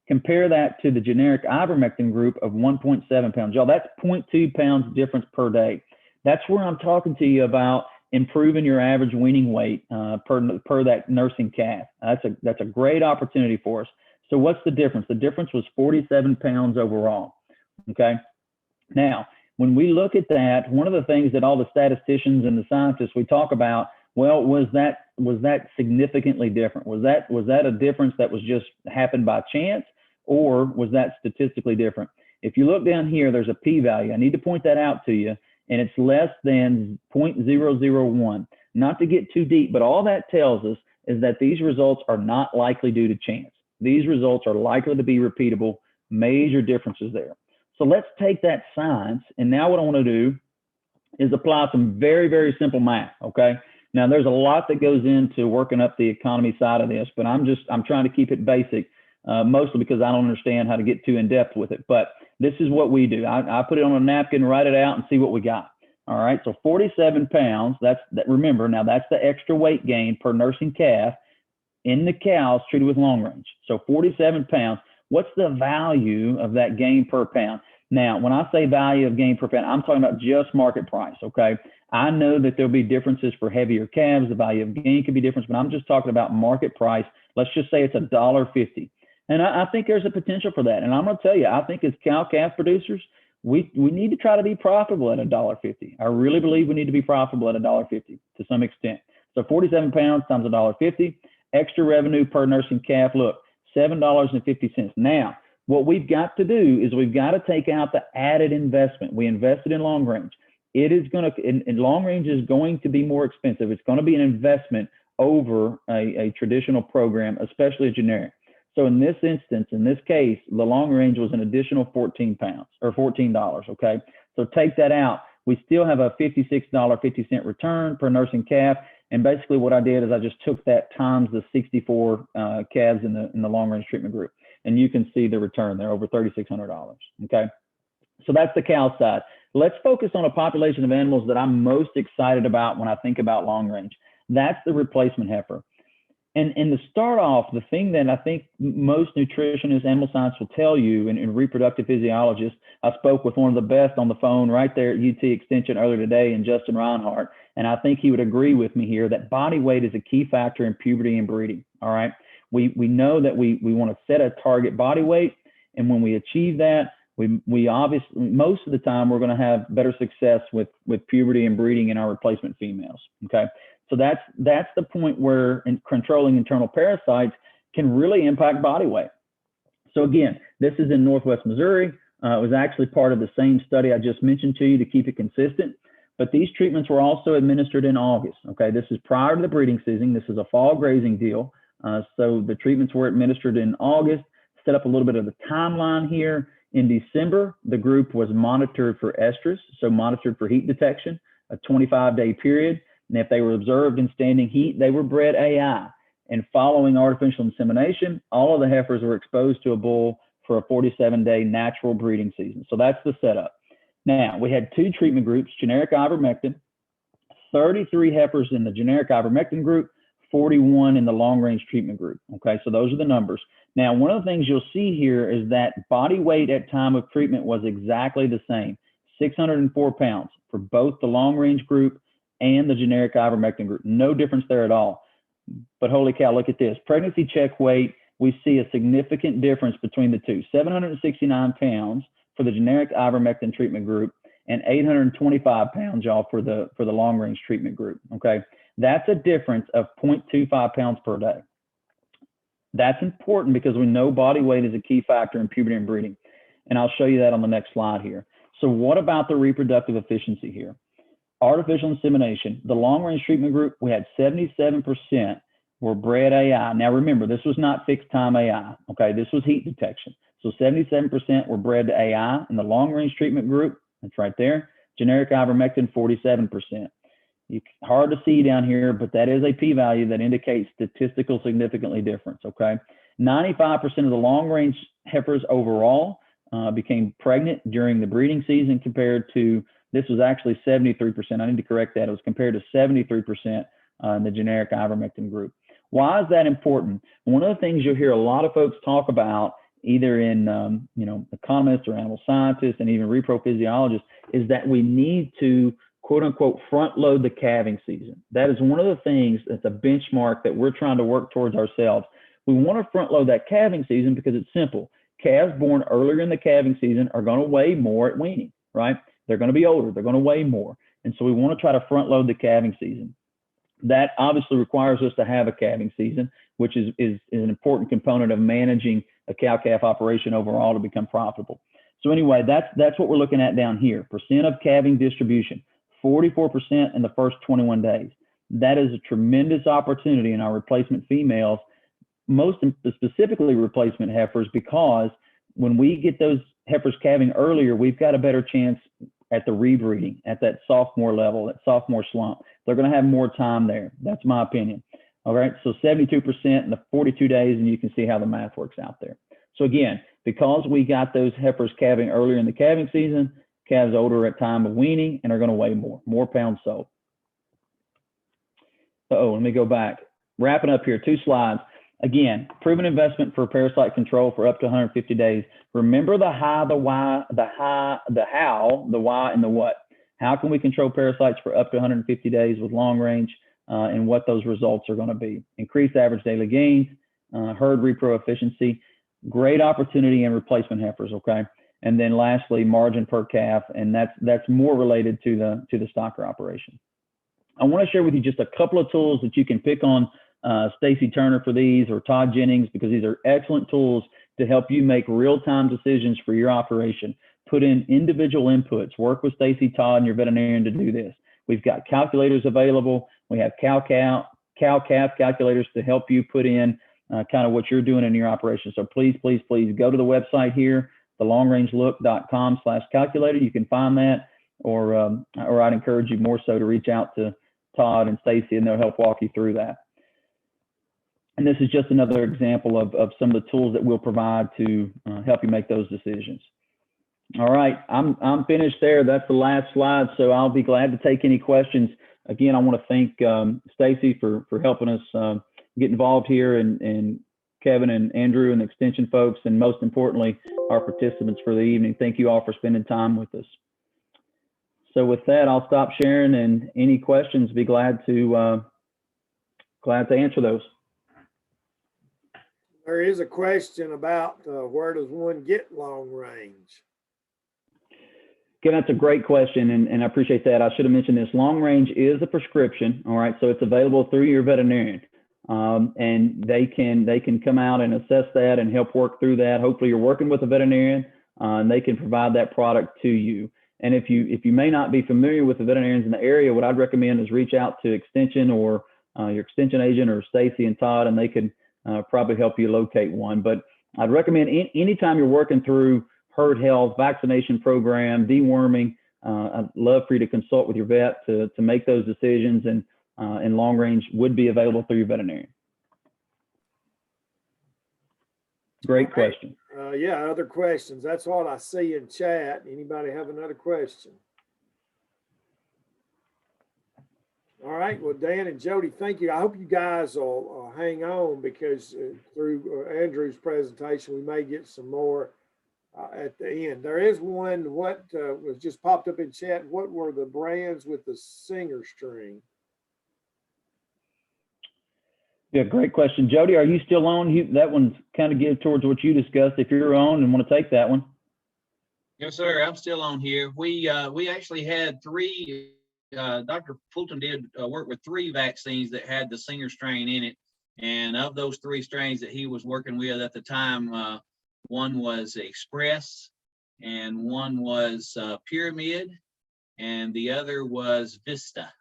Compare that to the generic ivermectin group of 1.7 pounds. Y'all, that's 0.2 pounds difference per day. That's where I'm talking to you about improving your average weaning weight per that nursing calf. That's a great opportunity for us. So what's the difference? The difference was 47 pounds overall, okay? Now, when we look at that, one of the things that all the statisticians and the scientists we talk about Well, was that significantly different? Was that a difference that was just happened by chance, or was that statistically different? If you look down here, there's a p-value. I need to point that out to you, and it's less than 0.001. Not to get too deep, but all that tells us is that these results are not likely due to chance. These results are likely to be repeatable, major differences there. So let's take that science, and now what I want to do is apply some very, very simple math, okay? Now, there's a lot that goes into working up the economy side of this, but I'm trying to keep it basic, mostly because I don't understand how to get too in depth with it. But this is what we do. I put it on a napkin, write it out, and see what we got. All right, so 47 pounds, remember, now that's the extra weight gain per nursing calf in the cows treated with long range. So 47 pounds, what's the value of that gain per pound? Now, when I say value of gain per pound, I'm talking about just market price, okay? I know that there'll be differences for heavier calves. The value of gain could be different, but I'm just talking about market price. Let's just say it's $1.50. And I think there's a potential for that. And I'm going to tell you, I think as cow-calf producers, we need to try to be profitable at $1.50. I really believe we need to be profitable at $1.50 to some extent. So 47 pounds times $1.50, extra revenue per nursing calf, look, $7.50. Now, what we've got to do is we've got to take out the added investment. We invested in long range. It is going to, in long range is going to be more expensive. It's going to be an investment over a traditional program, especially a generic. So in this instance, in this case, the long range was an additional 14 pounds or $14, okay? So take that out. We still have a $56.50 return per nursing calf. And basically what I did is I just took that times the 64 calves in the long range treatment group. And you can see the return there, over $3,600, okay? So that's the cow side. Let's focus on a population of animals that I'm most excited about when I think about long range. That's the replacement heifer. And to start off, the thing that I think most nutritionists, animal science will tell you, and reproductive physiologists, I spoke with one of the best on the phone right there at UT Extension earlier today, and Justin Reinhardt, and I think he would agree with me here that body weight is a key factor in puberty and breeding, all right? We know that we want to set a target body weight, and when we achieve that, we obviously, most of the time, we're going to have better success with puberty and breeding in our replacement females, okay? So that's the point where controlling internal parasites can really impact body weight. So again, this is in Northwest Missouri. It was actually part of the same study I just mentioned to you to keep it consistent. But these treatments were also administered in August. Okay, this is prior to the breeding season. This is a fall grazing deal. So the treatments were administered in August. Set up a little bit of the timeline here. In December, the group was monitored for estrus, so monitored for heat detection, a 25-day period. And if they were observed in standing heat, they were bred AI. And following artificial insemination, all of the heifers were exposed to a bull for a 47-day natural breeding season. So that's the setup. Now, we had 2 treatment groups, generic ivermectin, 33 heifers in the generic ivermectin group, 41 in the long-range treatment group. Okay, so those are the numbers. Now, one of the things you'll see here is that body weight at time of treatment was exactly the same, 604 pounds for both the long-range group and the generic ivermectin group. No difference there at all. But holy cow, look at this. Pregnancy check weight, we see a significant difference between the two. 769 pounds for the generic ivermectin treatment group and 825 pounds, y'all, for the long-range treatment group, okay? That's a difference of 0.25 pounds per day. That's important because we know body weight is a key factor in puberty and breeding. And I'll show you that on the next slide here. So what about the reproductive efficiency here? Artificial insemination, the long-range treatment group, we had 77% were bred AI. Now remember, this was not fixed time AI, okay? This was heat detection. So 77% were bred to AI in the long-range treatment group. That's right there. Generic ivermectin, 47%. Hard to see down here, but that is a p-value that indicates statistical significantly difference, okay? 95% of the long-range heifers overall became pregnant during the breeding season compared to, this was actually 73%. I need to correct that. It was compared to 73% in the generic ivermectin group. Why is that important? One of the things you'll hear a lot of folks talk about, either in economists or animal scientists and even repro-physiologists, is that we need to quote unquote front load the calving season. That is one of the things that's a benchmark that we're trying to work towards ourselves. We want to front load that calving season because it's simple. Calves born earlier in the calving season are going to weigh more at weaning, right? They're going to be older, they're going to weigh more. And so we want to try to front load the calving season. that obviously requires us to have a calving season, which is an important component of managing a cow-calf operation overall to become profitable. So anyway, that's what we're looking at down here. Percent of calving distribution, 44% in the first 21 days. That is a tremendous opportunity in our replacement females, most specifically replacement heifers, because when we get those heifers calving earlier, we've got a better chance at the rebreeding, at that sophomore level, that sophomore slump. They're going to have more time there. That's my opinion. All right, so 72% in the 42 days, and you can see how the math works out there. So again, because we got those heifers calving earlier in the calving season, calves older at time of weaning and are going to weigh more pounds sold. Let me go back. Wrapping up here, 2 slides. Again, proven investment for parasite control for up to 150 days. Remember the how, the why, the how, the why, and the what. How can we control parasites for up to 150 days with long range, and what those results are going to be? Increased average daily gains, herd repro efficiency, great opportunity in replacement heifers, okay? And then lastly, margin per calf, and that's more related to the stocker operation. I want to share with you just a couple of tools that you can pick on Stacy Turner for these, or Todd Jennings, because these are excellent tools to help you make real-time decisions for your operation. Put in individual inputs. Work with Stacy, Todd, and your veterinarian to do this. We've got calculators available. We have cow-calf calculators to help you put in kind of what you're doing in your operation. So please, please, please go to the website here, thelongrangelook.com/calculator. You can find that, or I'd encourage you more so to reach out to Todd and Stacy, and they'll help walk you through that. And this is just another example of some of the tools that we'll provide to help you make those decisions. All right, I'm finished there. That's the last slide, so I'll be glad to take any questions. Again, I want to thank Stacy for helping us get involved here, and Kevin and Andrew and the extension folks, and most importantly, our participants for the evening. Thank you all for spending time with us. So with that, I'll stop sharing, and any questions, be glad to answer those. There is a question about where does one get long range? Again, that's a great question, and I appreciate that. I should have mentioned this. Long range is a prescription, all right? So it's available through your veterinarian, and they can come out and assess that and help work through that. Hopefully you're working with a veterinarian, and they can provide that product to you. And if you may not be familiar with the veterinarians in the area, what I'd recommend is reach out to Extension or your Extension agent, or Stacy and Todd, and they can probably help you locate one. But I'd recommend anytime you're working through herd health, vaccination program, deworming, I'd love for you to consult with your vet to make those decisions, and long range would be available through your veterinarian. Great question. Yeah, other questions. That's what I see in chat. Anybody have another question? All right, well, Dan and Jody, thank you. I hope you guys will hang on, because through Andrew's presentation, we may get some more at the end. There is one, what was just popped up in chat. What were the brands with the Singer string? Yeah, great question. Jody, are you still on? That one's kind of geared towards what you discussed. If you're on and want to take that one. Yes, sir. I'm still on here. We actually had 3. Dr. Fulton did work with 3 vaccines that had the Singer strain in it. And of those 3 strains that he was working with at the time, one was Express, and one was Pyramid, and the other was Vista.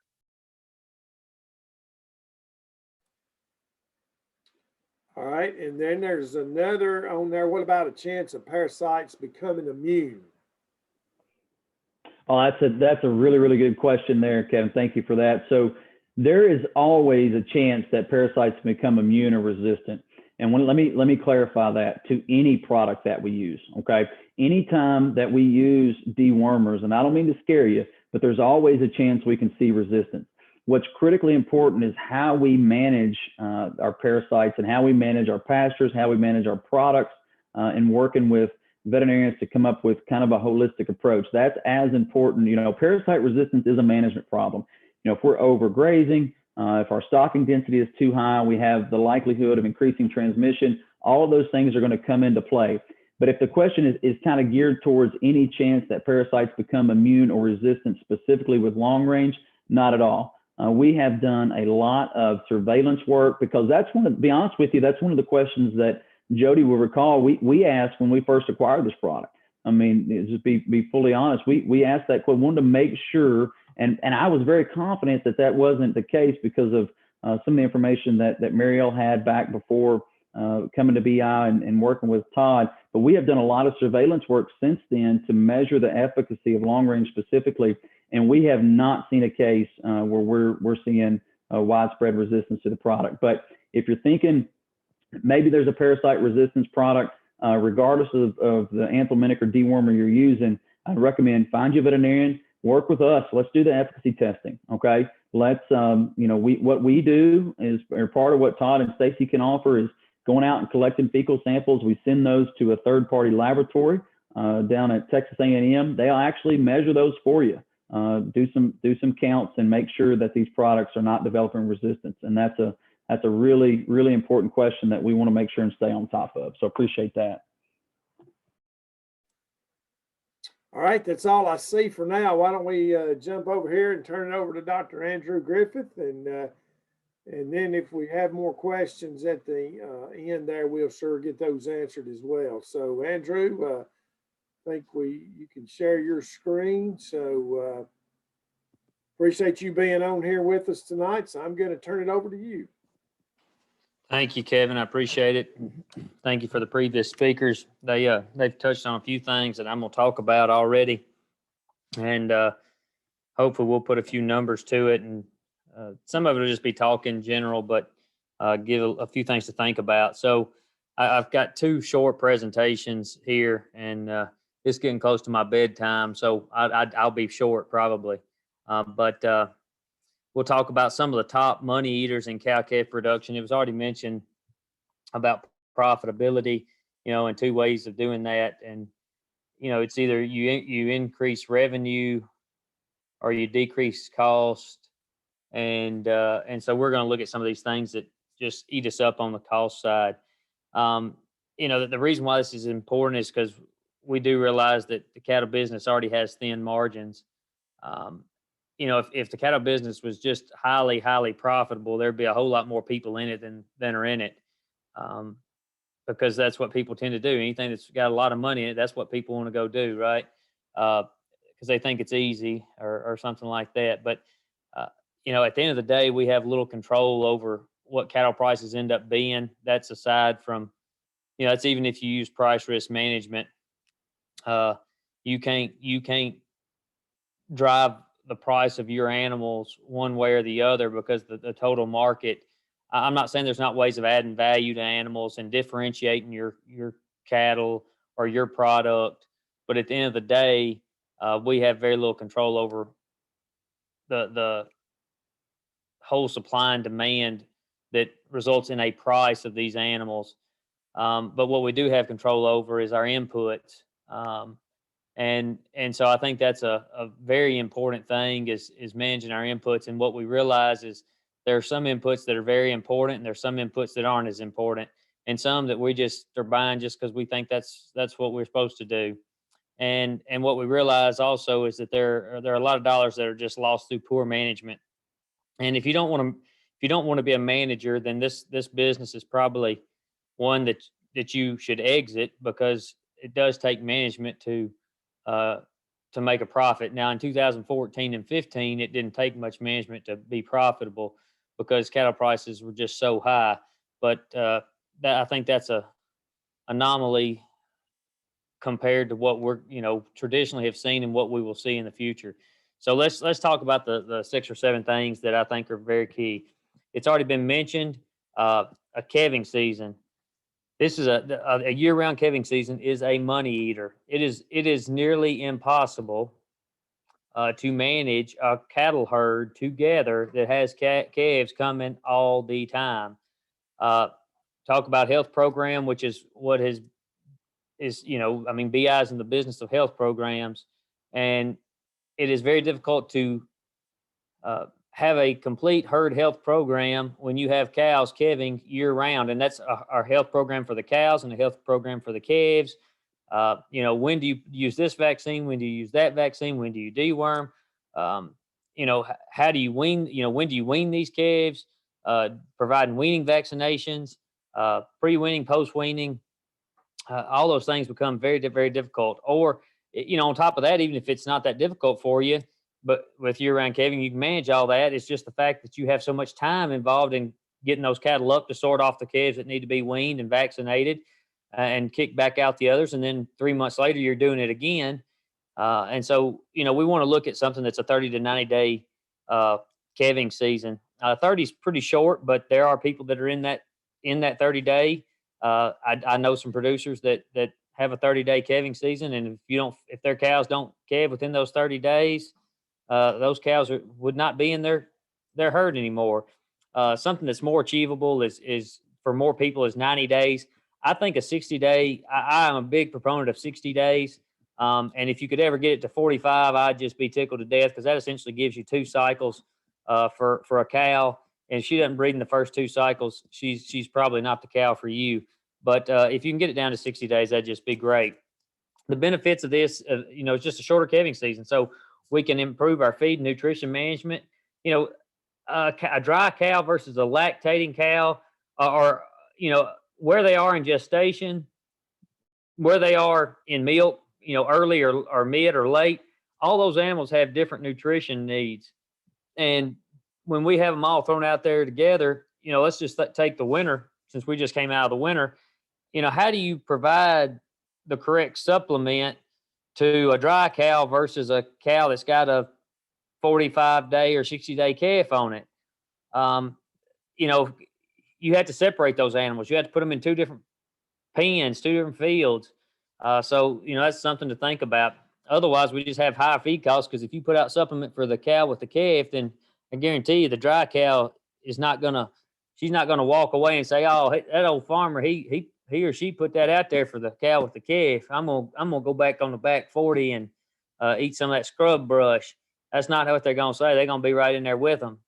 All right, and then there's another on there. What about a chance of parasites becoming immune? Oh, that's a really, really good question there, Kevin. Thank you for that. So there is always a chance that parasites become immune or resistant. And let me clarify that to any product that we use, okay? Anytime that we use dewormers, and I don't mean to scare you, but there's always a chance we can see resistance. What's critically important is how we manage our parasites, and how we manage our pastures, how we manage our products, and working with veterinarians to come up with kind of a holistic approach. That's as important. You know, parasite resistance is a management problem. You know, if we're overgrazing, if our stocking density is too high, we have the likelihood of increasing transmission. All of those things are going to come into play. But if the question is kind of geared towards any chance that parasites become immune or resistant specifically with long range, not at all. we have done a lot of surveillance work, because that's one of, to be honest with you, that's one of the questions that Jody will recall we asked when we first acquired this product. I mean, just be fully honest, we asked that question, wanted to make sure, and I was very confident that that wasn't the case because of some of the information that Mariel had back before coming to BI and working with Todd. But we have done a lot of surveillance work since then to measure the efficacy of long range specifically, and we have not seen a case where we're seeing widespread resistance to the product. But if you're thinking maybe there's a parasite resistance product, regardless of the anthelmintic or dewormer you're using, I'd recommend find you a veterinarian, work with us. Let's do the efficacy testing. Okay. Let's, what we do is, or part of what Todd and Stacy can offer is going out and collecting fecal samples. We send those to a third-party laboratory down at Texas A&M. They'll actually measure those for you, do some counts, and make sure that these products are not developing resistance. And that's a really, really important question that we want to make sure and stay on top of. So appreciate that. All right, that's all I see for now. Why don't we jump over here and turn it over to Dr. Andrew Griffith, and then if we have more questions at the end there, we'll sure get those answered as well. So Andrew, I think you can share your screen. So appreciate you being on here with us tonight. So I'm going to turn it over to you. Thank you, Kevin. I appreciate it. Thank you for the previous speakers. They've touched on a few things that I'm going to talk about already, and hopefully we'll put a few numbers to it. And some of it will just be talking general, but give a few things to think about. So I've got two short presentations here, and it's getting close to my bedtime, so I'll be short probably. But we'll talk about some of the top money eaters in cow-calf production. It was already mentioned about profitability, and two ways of doing that. And, it's either you increase revenue or you decrease cost. And so we're going to look at some of these things that just eat us up on the cost side. The reason why this is important is because we do realize that the cattle business already has thin margins. If the cattle business was just highly, highly profitable, there'd be a whole lot more people in it than are in it, because that's what people tend to do. Anything that's got a lot of money in it, that's what people want to go do, right? Because they think it's easy or something like that. But, at the end of the day, we have little control over what cattle prices end up being. That's aside from, that's even if you use price risk management. You can't drive the price of your animals one way or the other, because the total market, I'm not saying there's not ways of adding value to animals and differentiating your cattle or your product, but at the end of the day, we have very little control over the whole supply and demand that results in a price of these animals. But what we do have control over is our inputs. And so I think that's a very important thing is managing our inputs. And what we realize is there are some inputs that are very important, and there's some inputs that aren't as important, and some that we just are buying just because we think that's what we're supposed to do. And what we realize also is that there are a lot of dollars that are just lost through poor management. And if you don't want to be a manager, then this business is probably one that you should exit, because it does take management to make a profit. Now in 2014 and 15, it didn't take much management to be profitable because cattle prices were just so high. But I think that's a anomaly compared to what we're traditionally have seen and what we will see in the future. So let's talk about the 6 or 7 things that I think are very key. It's already been mentioned, a calving season. This is a year-round calving season is a money eater. It is nearly impossible to manage a cattle herd together that has calves coming all the time. Talk about health program, which is what BI is in the business of health programs, and it is very difficult to have a complete herd health program when you have cows calving year round. And that's our health program for the cows and the health program for the calves. When do you use this vaccine? When do you use that vaccine? When do you deworm? how do you wean, when do you wean these calves, providing weaning vaccinations, pre-weaning, post-weaning, all those things become very, very difficult. Or, on top of that, even if it's not that difficult for you, but with year-round calving, you can manage all that. It's just the fact that you have so much time involved in getting those cattle up to sort off the calves that need to be weaned and vaccinated, and kick back out the others. And then 3 months later, you're doing it again. And so, we want to look at something that's a 30 to 90 day calving season. 30 is pretty short, but there are people that are in that 30 day. I know some producers that have a 30-day calving season, and if their cows don't calve within those 30 days, those cows would not be in their herd anymore. Something that's more achievable is for more people is 90 days. I think a 60-day. I am a big proponent of 60 days. And if you could ever get it to 45, I'd just be tickled to death, because that essentially gives you 2 cycles for a cow. And if she doesn't breed in the first 2 cycles, she's probably not the cow for you. But if you can get it down to 60 days, that'd just be great. The benefits of this, it's just a shorter calving season, so we can improve our feed and nutrition management. A dry cow versus a lactating cow, or where they are in gestation, where they are in milk, early or mid or late, all those animals have different nutrition needs. And when we have them all thrown out there together, let's just take the winter, since we just came out of the winter. How do you provide the correct supplement to a dry cow versus a cow that's got a 45-day or 60-day calf on it? You have to separate those animals. You have to put them in 2 different pens, 2 different fields. So that's something to think about. Otherwise, we just have high feed costs, because if you put out supplement for the cow with the calf, then I guarantee you the dry cow she's not gonna walk away and say, "Oh, that old farmer, he or she put that out there for the cow with the calf. I'm gonna go back on the back 40 and eat some of that scrub brush." That's not what they're gonna say. They're gonna be right in there with them.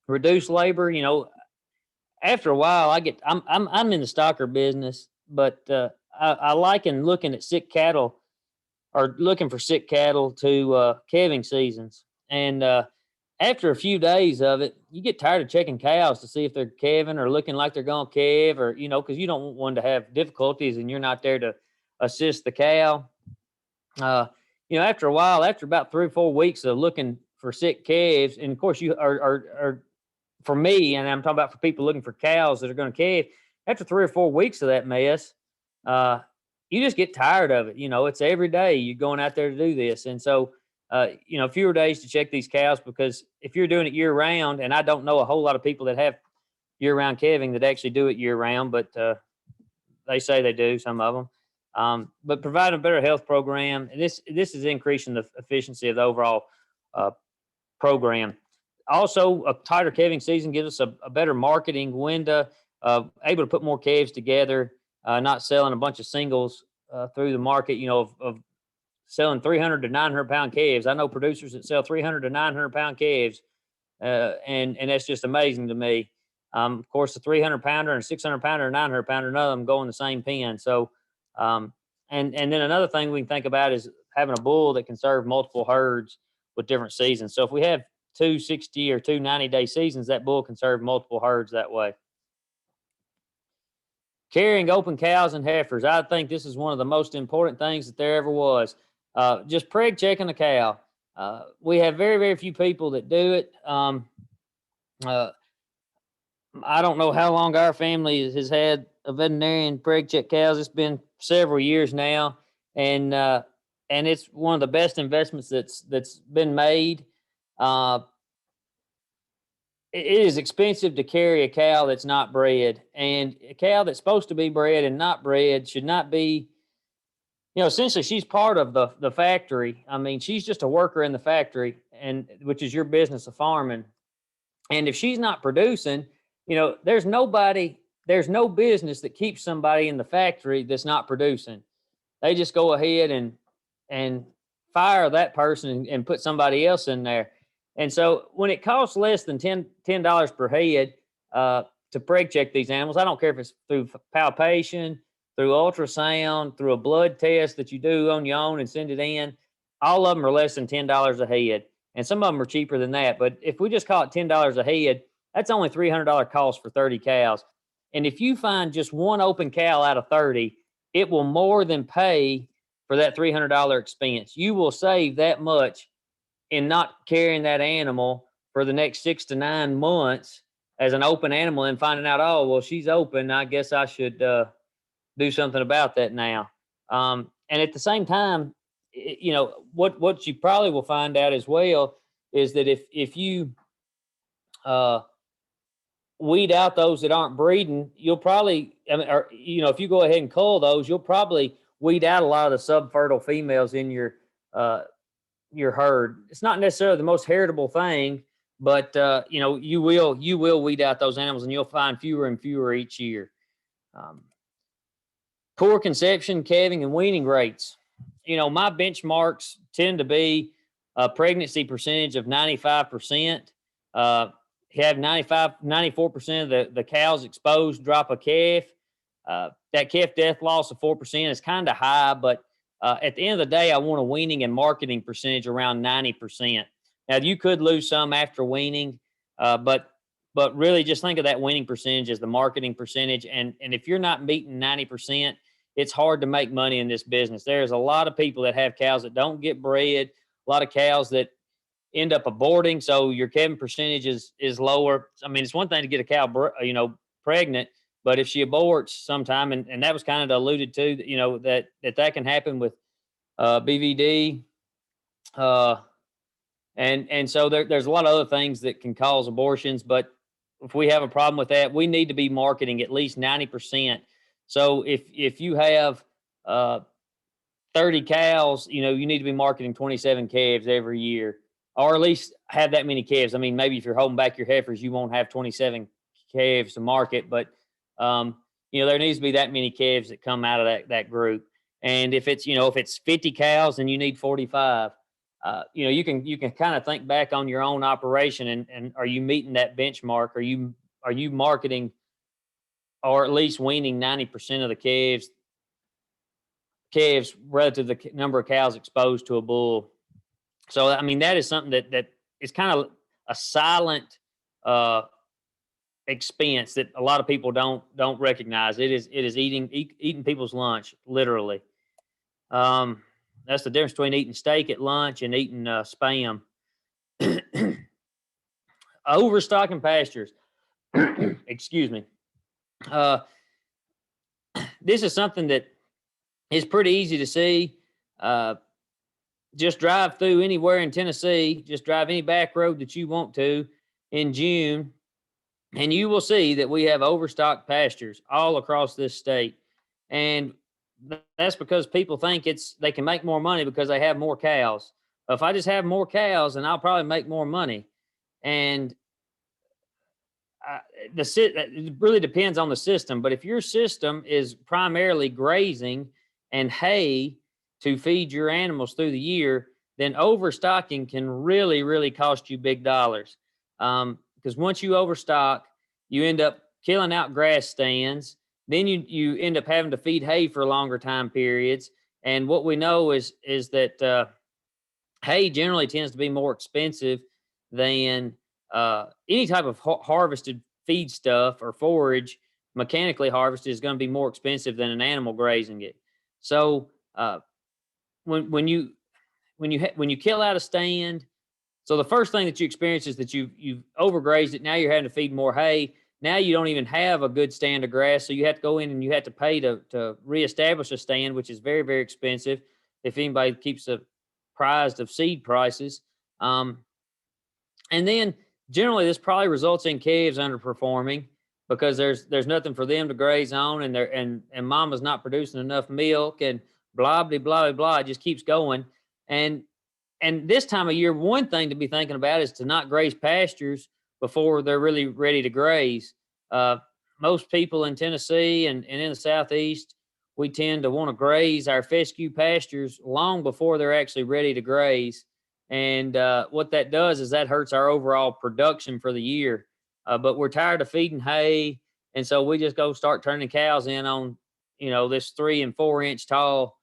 Reduce labor. After a while, I'm in the stocker business, but I like looking at sick cattle, or looking for sick cattle to calving seasons. And after a few days of it, you get tired of checking cows to see if they're calving or looking like they're going to calve, or, because you don't want one to have difficulties and you're not there to assist the cow. After a while, after about 3 or 4 weeks of looking for sick calves, and of course you are for me, and I'm talking about for people looking for cows that are going to calve, after 3 or 4 weeks of that mess, you just get tired of it. It's every day you're going out there to do this. And so, fewer days to check these cows, because if you're doing it year round, and I don't know a whole lot of people that have year round calving that actually do it year round, but they say they do, some of them. But providing a better health program, and this is increasing the efficiency of the overall program. Also, a tighter calving season gives us a better marketing window, able to put more calves together, not selling a bunch of singles through the market, of selling 300 to 900 pound calves. I know producers that sell 300 to 900 pound calves, and that's just amazing to me. Of course, a 300 pounder and a 600 pounder and 900 pounder, none of them go in the same pen. So, and then another thing we can think about is having a bull that can serve multiple herds with different seasons. So if we have 2 60 or 2 90-day seasons, that bull can serve multiple herds that way. Carrying open cows and heifers. I think this is one of the most important things that there ever was. Just preg checking a cow. We have very, very few people that do it. I don't know how long our family has had a veterinarian preg check cows. It's been several years now, and it's one of the best investments that's been made. It is expensive to carry a cow that's not bred, and a cow that's supposed to be bred and not bred should not be. Essentially, she's part of the factory. I mean, she's just a worker in the factory, and which is your business of farming. And if she's not producing, there's no business that keeps somebody in the factory that's not producing. They just go ahead and fire that person and put somebody else in there. And so when it costs less than $10 per head to preg check these animals, I don't care if it's through palpation, through ultrasound, through a blood test that you do on your own and send it in, all of them are less than $10 a head. and some of them are cheaper than that. But if we just call it $10 a head, that's only $300 cost for 30 cows. And if you find just one open cow out of 30, it will more than pay for that $300 expense. You will save that much in not carrying that animal for the next 6 to 9 months as an open animal and finding out, oh, well, she's open. I guess I should do something about that now. And at the same time, you know, what you probably will find out as well is that if you weed out those that aren't breeding, you'll probably, I mean, or, you know, if you go ahead and cull those, you'll probably weed out a lot of the subfertile females in your herd. It's not necessarily the most heritable thing, but you know, you will weed out those animals, and you'll find fewer and fewer each year. Poor conception, calving, and weaning rates. You know, my benchmarks tend to be a pregnancy percentage of 95%. Have 94% of the cows exposed drop a calf. That calf death loss of 4% is kind of high, but at the end of the day, I want a weaning and marketing percentage around 90%. Now, you could lose some after weaning, but really just think of that weaning percentage as the marketing percentage. And if you're not meeting 90%, it's hard to make money in this business. There's a lot of people that have cows that don't get bred, a lot of cows that end up aborting, so your calving percentage is lower. I mean, it's one thing to get a cow, you know, pregnant, but if she aborts sometime, and that was kind of alluded to, you know, that can happen with BVD, and so there's a lot of other things that can cause abortions. But if we have a problem with that, we need to be marketing at least 90%. So if you have 30 cows, you know, you need to be marketing 27 calves every year, or at least have that many calves. I mean, maybe if you're holding back your heifers, you won't have 27 calves to market, but you know, there needs to be that many calves that come out of that group. And if it's, you know, if it's 50 cows, then you need 45. You know, you can kind of think back on your own operation, and are you meeting that benchmark? Are you marketing, or at least weaning 90% of the calves relative to the number of cows exposed to a bull? So, I mean, that is something that is kind of a silent expense that a lot of people don't recognize. It is eating people's lunch, literally. That's the difference between eating steak at lunch and eating Spam. Overstocking pastures. Excuse me. This is something that is pretty easy to see. Just drive through anywhere in Tennessee, just drive any back road that you want to in June, and you will see that we have overstocked pastures all across this state. And that's because people think they can make more money because they have more cows. If I just have more cows, then I'll probably make more money. And it really depends on the system. But if your system is primarily grazing and hay to feed your animals through the year, then overstocking can really, really cost you big dollars. Because once you overstock, you end up killing out grass stands. Then you end up having to feed hay for longer time periods. And what we know is that hay generally tends to be more expensive than any type of harvested feed stuff or forage. Mechanically harvested is going to be more expensive than an animal grazing it. So when you kill out a stand, so the first thing that you experience is that you've overgrazed it. Now you're having to feed more hay. Now you don't even have a good stand of grass, so you have to go in and you have to pay to reestablish a stand, which is very, very expensive if anybody keeps apprised of seed prices. And then generally this probably results in calves underperforming because there's nothing for them to graze on, and mama's not producing enough milk, and blah, blah, blah, blah. It just keeps going. And this time of year, one thing to be thinking about is to not graze pastures before they're really ready to graze. Most people in Tennessee and in the Southeast, we tend to want to graze our fescue pastures long before they're actually ready to graze. And what that does is that hurts our overall production for the year. But we're tired of feeding hay, and so we just go start turning cows in on, you know, this 3 and 4 inch tall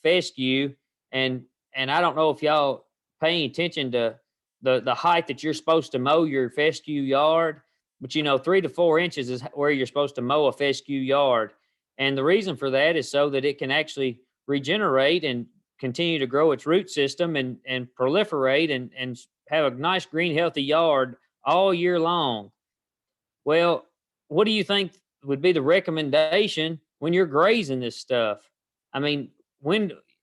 fescue. And I don't know if y'all paying attention to the height that you're supposed to mow your fescue yard. But 3 to 4 inches is where you're supposed to mow a fescue yard. And the reason for that is so that it can actually regenerate and continue to grow its root system and proliferate and have a nice green, healthy yard all year long. Well, what do you think would be the recommendation when you're grazing this stuff? I mean,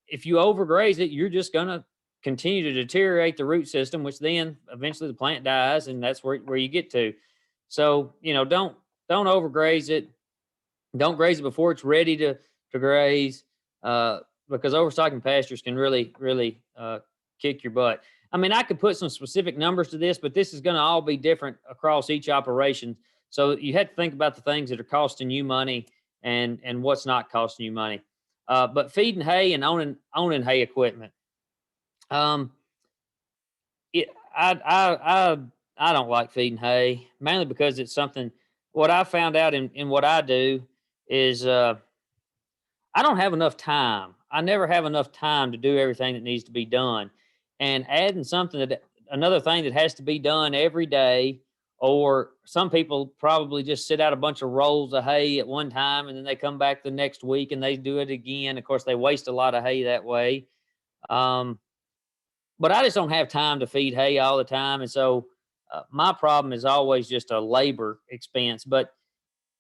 if you overgraze it, you're just going to continue to deteriorate the root system, which then eventually the plant dies, and that's where you get to. So, don't overgraze it. Don't graze it before it's ready to graze, because overstocking pastures can really, really kick your butt. I mean, I could put some specific numbers to this, but this is going to all be different across each operation. So you have to think about the things that are costing you money and what's not costing you money. But feeding hay and owning hay equipment. I don't like feeding hay, mainly because it's something. What I found out in what I do is I don't have enough time. I never have enough time to do everything that needs to be done. And adding another thing that has to be done every day, or some people probably just sit out a bunch of rolls of hay at one time and then they come back the next week and they do it again. Of course, they waste a lot of hay that way. But I just don't have time to feed hay all the time. And so my problem is always just a labor expense. But,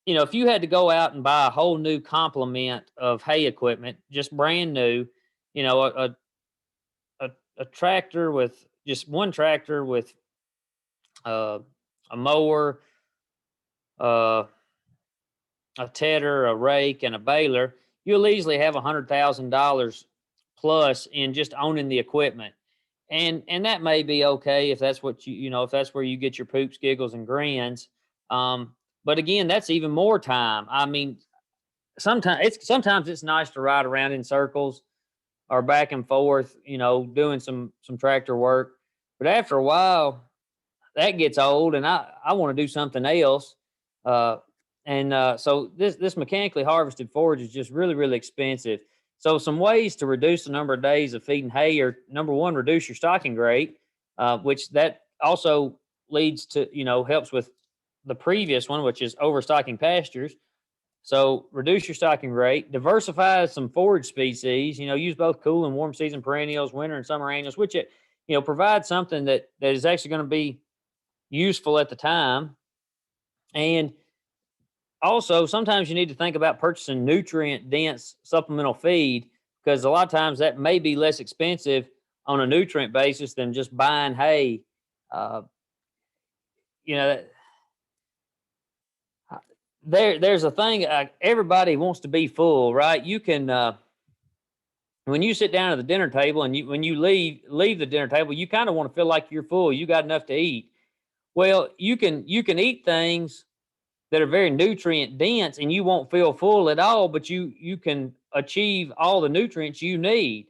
if you had to go out and buy a whole new complement of hay equipment, just brand new, a tractor with just one tractor with a mower, a tedder, a rake, and a baler, you'll easily have $100,000 plus in just owning the equipment. And that may be okay if that's what if that's where you get your poops, giggles, and grins. But again, that's even more time. I mean, sometimes it's nice to ride around in circles or back and forth, doing some tractor work. But after a while, that gets old, and I want to do something else. So this mechanically harvested forage is just really, really expensive. So some ways to reduce the number of days of feeding hay are, number one, reduce your stocking rate, which that also leads to, helps with the previous one, which is overstocking pastures. So reduce your stocking rate, diversify some forage species, use both cool and warm season perennials, winter and summer annuals, which provide something that is actually going to be useful at the time. And also, sometimes you need to think about purchasing nutrient-dense supplemental feed, because a lot of times that may be less expensive on a nutrient basis than just buying hay. There's a thing. Everybody wants to be full, right? You can, when you sit down at the dinner table and when you leave the dinner table, you kind of want to feel like you're full. You got enough to eat. Well, you can eat things that are very nutrient dense and you won't feel full at all, but you can achieve all the nutrients you need.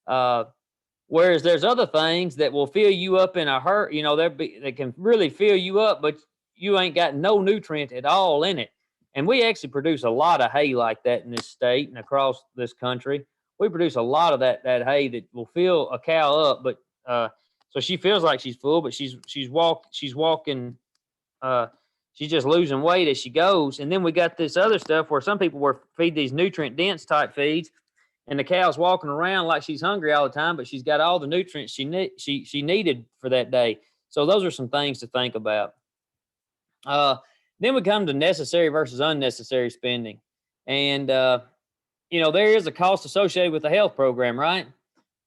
Whereas there's other things that will fill you up in a hurt, they can really fill you up, but you ain't got no nutrient at all in it. And we actually produce a lot of hay like that in this state and across this country. We produce a lot of that hay that will fill a cow up, but so she feels like she's full, but she's walking. She's just losing weight as she goes. And then we got this other stuff where some people will feed these nutrient dense type feeds, and the cow's walking around like she's hungry all the time, but she's got all the nutrients she needed for that day. So those are some things to think about. Then we come to necessary versus unnecessary spending. And, there is a cost associated with the health program, right?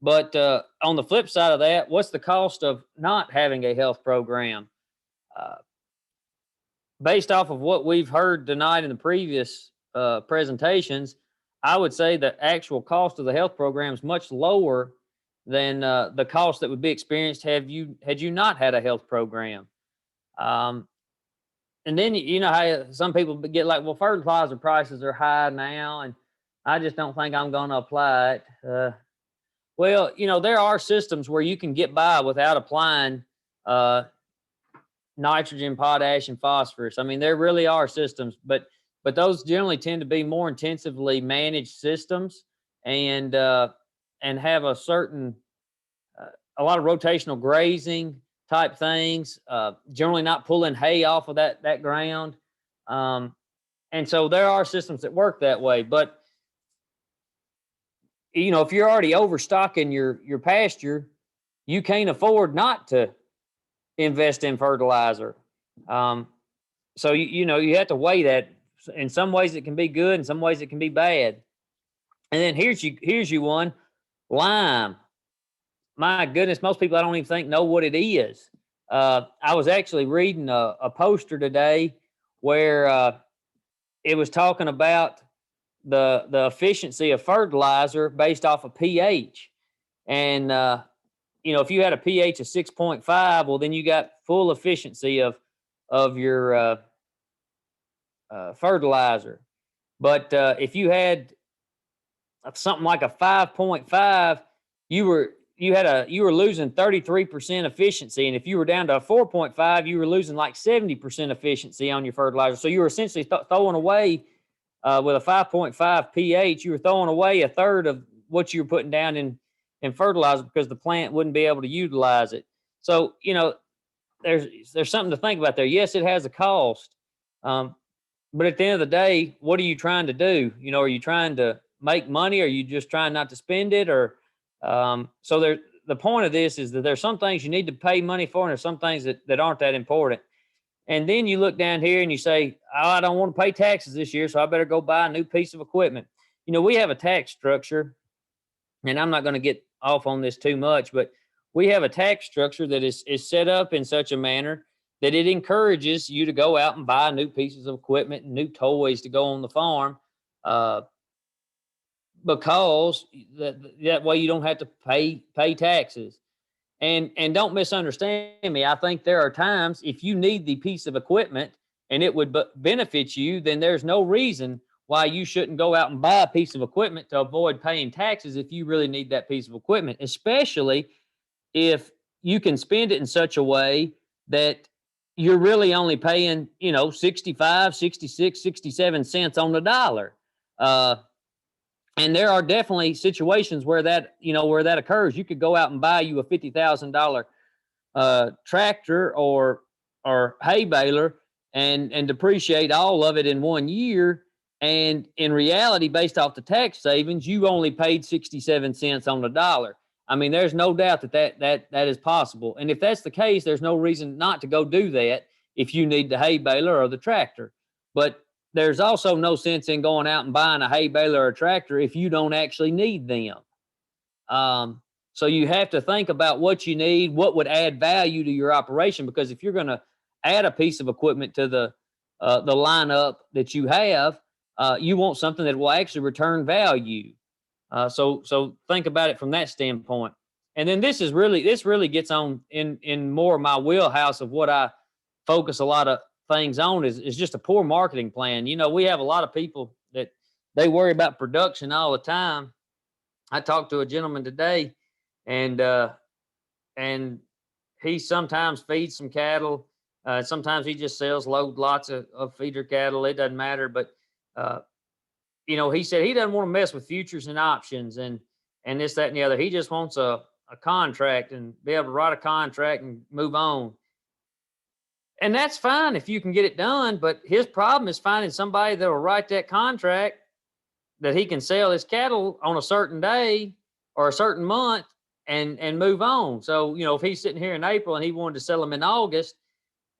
But on the flip side of that, what's the cost of not having a health program? Based off of what we've heard tonight in the previous presentations, I would say the actual cost of the health program is much lower than the cost that would be experienced had you not had a health program. And then how some people get like, well, fertilizer prices are high now, and I just don't think I'm going to apply it. Well, there are systems where you can get by without applying nitrogen, potash, and phosphorus. I mean, there really are systems, but those generally tend to be more intensively managed systems and have a certain a lot of rotational grazing type things, generally not pulling hay off of that ground. And so there are systems that work that way, but if you're already overstocking your pasture, you can't afford not to invest in fertilizer. So you have to weigh that. In some ways it can be good, in some ways it can be bad. And then here's you one, lime. My goodness, most people I don't even think know what it is. I was actually reading a poster today where it was talking about the efficiency of fertilizer based off of pH. And if you had a pH of 6.5, well, then you got full efficiency of your fertilizer. But if you had something like a 5.5, you were losing 33% efficiency. And if you were down to a 4.5, you were losing like 70% efficiency on your fertilizer. So you were essentially throwing away with a 5.5 pH, you were throwing away a third of what you were putting down in fertilizer because the plant wouldn't be able to utilize it. So, there's something to think about there. Yes, it has a cost. But at the end of the day, what are you trying to do? Are you trying to make money? Or are you just trying not to spend it? Or so the point of this is that there's some things you need to pay money for, and there's some things that aren't that important. And then you look down here and you say, oh, I don't want to pay taxes this year, so I better go buy a new piece of equipment. We have a tax structure, and I'm not going to get off on this too much, but we have a tax structure that is set up in such a manner that it encourages you to go out and buy new pieces of equipment and new toys to go on the farm, because that way you don't have to pay taxes. And don't misunderstand me. I think there are times if you need the piece of equipment and it would benefit you, then there's no reason why you shouldn't go out and buy a piece of equipment to avoid paying taxes if you really need that piece of equipment, especially if you can spend it in such a way that you're really only paying, 65, 66, 67 cents on the dollar. And there are definitely situations where that occurs. You could go out and buy you a $50,000 tractor or hay baler and depreciate all of it in 1 year. And in reality, based off the tax savings, you only paid 67 cents on the dollar. I mean, there's no doubt that is possible. And if that's the case, there's no reason not to go do that if you need the hay baler or the tractor. But there's also no sense in going out and buying a hay baler or a tractor if you don't actually need them. So you have to think about what you need, what would add value to your operation, because if you're going to add a piece of equipment to the lineup that you have, you want something that will actually return value. So think about it from that standpoint. And then this really gets on in more of my wheelhouse of what I focus a lot of things on is just a poor marketing plan. We have a lot of people that they worry about production all the time. I talked to a gentleman today, and he sometimes feeds some cattle. Sometimes he just load lots of feeder cattle. It doesn't matter. But, he said he doesn't want to mess with futures and options and this, that, and the other. He just wants a contract and be able to write a contract and move on. And that's fine if you can get it done, but his problem is finding somebody that will write that contract that he can sell his cattle on a certain day or a certain month and move on. So, if he's sitting here in April and he wanted to sell them in August,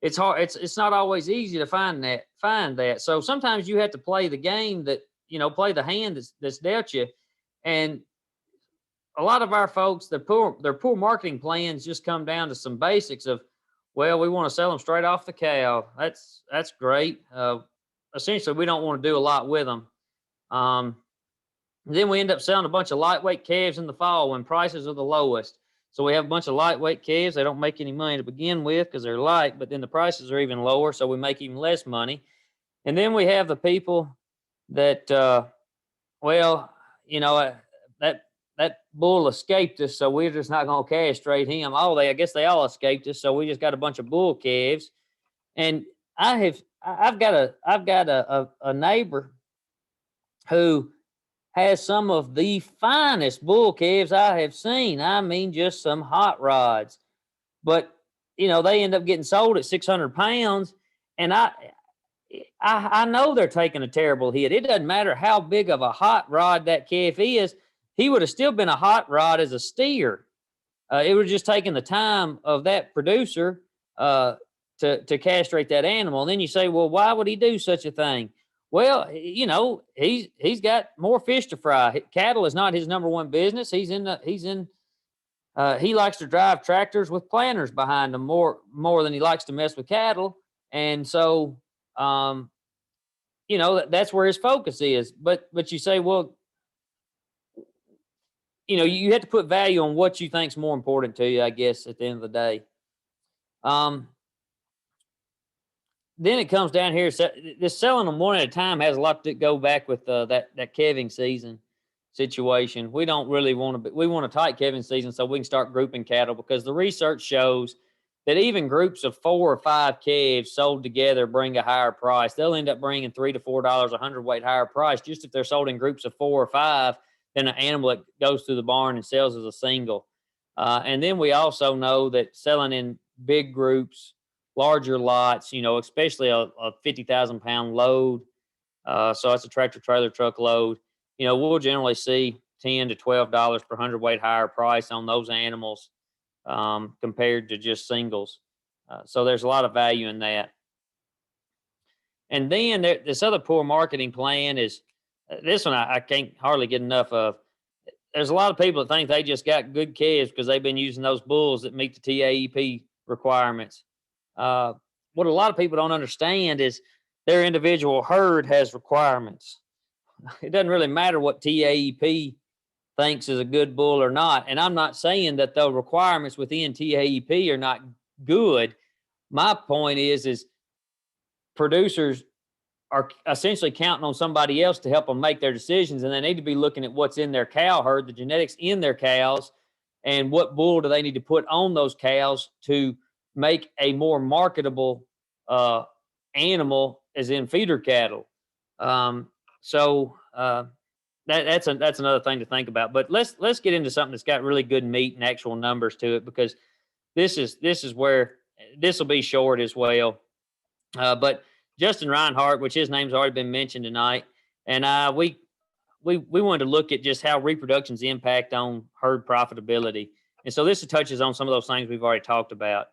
it's hard. It's not always easy to find that. So sometimes you have to play the game that, play the hand that's dealt you. And a lot of our folks, their poor marketing plans just come down to some basics of, well, we want to sell them straight off the cow. That's great. Essentially, we don't want to do a lot with them. Then we end up selling a bunch of lightweight calves in the fall when prices are the lowest. So we have a bunch of lightweight calves. They don't make any money to begin with because they're light, but then the prices are even lower, so we make even less money. And then we have the people that, that bull escaped us, so we're just not going to castrate him. I guess they all escaped us, so we just got a bunch of bull calves. And I've got a neighbor who has some of the finest bull calves I have seen. I mean, just some hot rods. But, you know, they end up getting sold at 600 pounds. And I know they're taking a terrible hit. It doesn't matter how big of a hot rod that calf is. He would have still been a hot rod as a steer. It was just taking the time of that producer to castrate that animal. And then you say, well, why would he do such a thing? Well, you know, he's got more fish to fry. Cattle is not his number one business. He likes to drive tractors with planters behind them more than he likes to mess with cattle. And so, you know, that's where his focus is. But you say, well, you know, you have to put value on what you think is more important to you, I guess, at the end of the day. Then it comes down here. This selling them one at a time has a lot to go back with that calving season situation. We don't really want to. We want a tight calving season so we can start grouping cattle, because the research shows that even groups of 4 or 5 calves sold together bring a higher price. They'll end up bringing $3 to $4 a hundredweight higher price just if they're sold in groups of 4 or 5 than an animal that goes through the barn and sells as a single. And then we also know that selling in big groups, larger lots, you know, especially a 50,000 pound load. So that's a tractor trailer truck load. You know, we'll generally see $10 to $12 per hundredweight higher price on those animals compared to just singles. So there's a lot of value in that. And then this other poor marketing plan is this one I can't hardly get enough of. There's a lot of people that think they just got good calves because they've been using those bulls that meet the TAEP requirements. What a lot of people don't understand is their individual herd has requirements. It doesn't really matter what TAEP thinks is a good bull or not. And I'm not saying that the requirements within TAEP are not good. My point is producers are essentially counting on somebody else to help them make their decisions, and they need to be looking at what's in their cow herd, the genetics in their cows, and what bull do they need to put on those cows to make a more marketable animal, as in feeder cattle. So that's another thing to think about. But let's get into something that's got really good meat and actual numbers to it, because this is where this will be short as well. But Justin Reinhart, which his name's already been mentioned tonight, and we wanted to look at just how reproduction's impact on herd profitability. And so this touches on some of those things we've already talked about.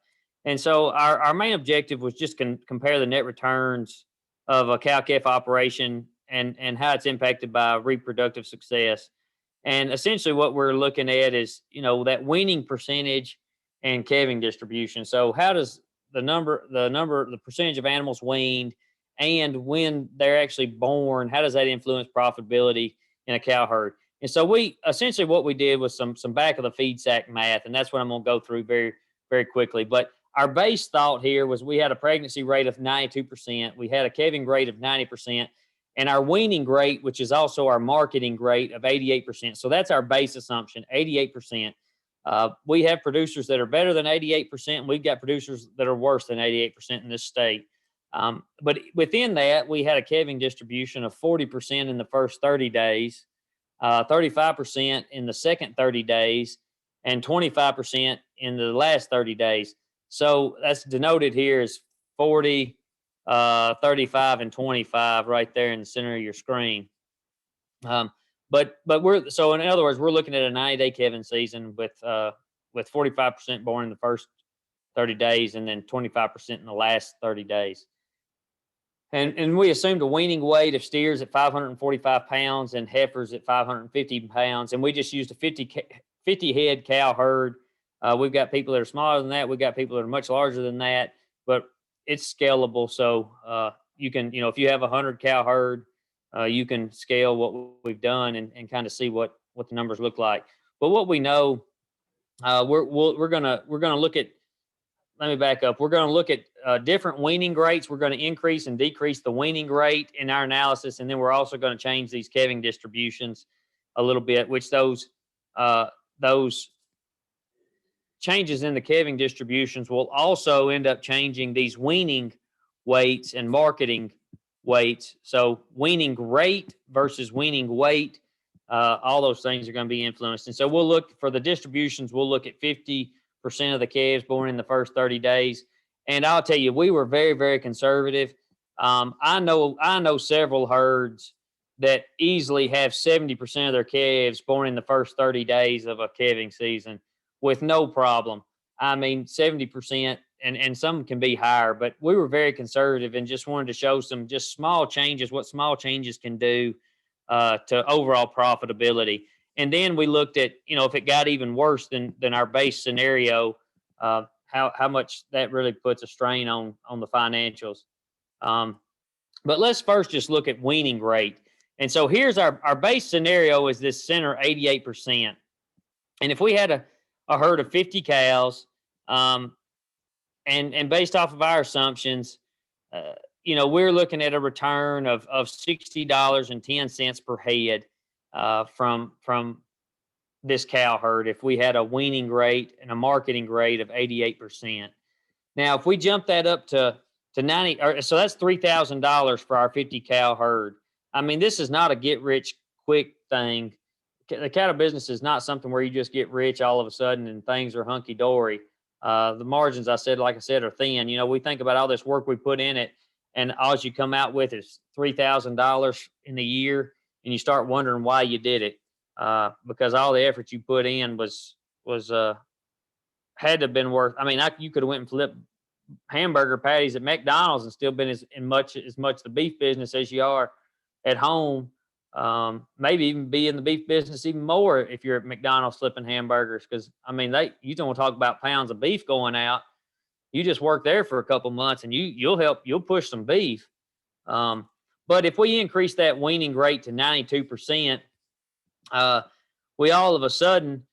And so our main objective was just compare the net returns of a cow-calf operation and how it's impacted by reproductive success. And essentially what we're looking at is, you know, that weaning percentage and calving distribution. So how does the percentage of animals weaned and when they're actually born, how does that influence profitability in a cow herd? And so what we did was some back of the feed sack math, and that's what I'm going to go through very, very quickly. But our base thought here was we had a pregnancy rate of 92%. We had a calving rate of 90%, and our weaning rate, which is also our marketing rate, of 88%. So that's our base assumption, 88%. We have producers that are better than 88%, and we've got producers that are worse than 88% in this state. But within that, we had a calving distribution of 40% in the first 30 days, 35% in the second 30 days, and 25% in the last 30 days. So that's denoted here as 40, 35, and 25 right there in the center of your screen. But so in other words, we're looking at a 90-day calving season with 45% born in the first 30 days and then 25% in the last 30 days. And we assumed a weaning weight of steers at 545 pounds and heifers at 550 pounds. And we just used a 50 head cow herd. We've got people that are smaller than that. We've got people that are much larger than that, but it's scalable. So you can, if you have a 100 cow herd, you can scale what we've done and kind of see what the numbers look like. But what we know, we're gonna look at. Let me back up. We're going to look at different weaning rates. We're going to increase and decrease the weaning rate in our analysis, and then we're also going to change these calving distributions a little bit. Which those changes in the calving distributions will also end up changing these weaning weights and marketing weights. So weaning rate versus weaning weight all those things are going to be influenced. And so we'll look for the distributions. We'll look at 50% of the calves born in the first 30 days. And I'll tell you, we were very, very conservative. I know several herds that easily have 70% of their calves born in the first 30 days of a calving season with no problem. I mean, 70%, and some can be higher, but we were very conservative and just wanted to show some just small changes, what small changes can do to overall profitability. And then we looked at, if it got even worse than our base scenario, how much that really puts a strain on the financials. But let's first just look at weaning rate. And so here's our base scenario is this center 88%. And if we had a herd of 50 cows, and based off of our assumptions, we're looking at a return of $60.10 per head from this cow herd if we had a weaning rate and a marketing rate of 88%. Now, if we jump that up to 90, so that's $3,000 for our 50 cow herd. I mean, this is not a get rich quick thing. The cattle business is not something where you just get rich all of a sudden and things are hunky dory. The margins, like I said, are thin. We think about all this work we put in it, and all you come out with is $3,000 in a year, and you start wondering why you did it, because all the effort you put in was had to have been worth. I mean, you could have went and flipped hamburger patties at McDonald's and still been as much the beef business as you are at home. Maybe even be in the beef business even more if you're at McDonald's flipping hamburgers. Because I mean, you don't talk about pounds of beef going out. You just work there for a couple months and you'll push some beef. But if we increase that weaning rate to 92%, we all of a sudden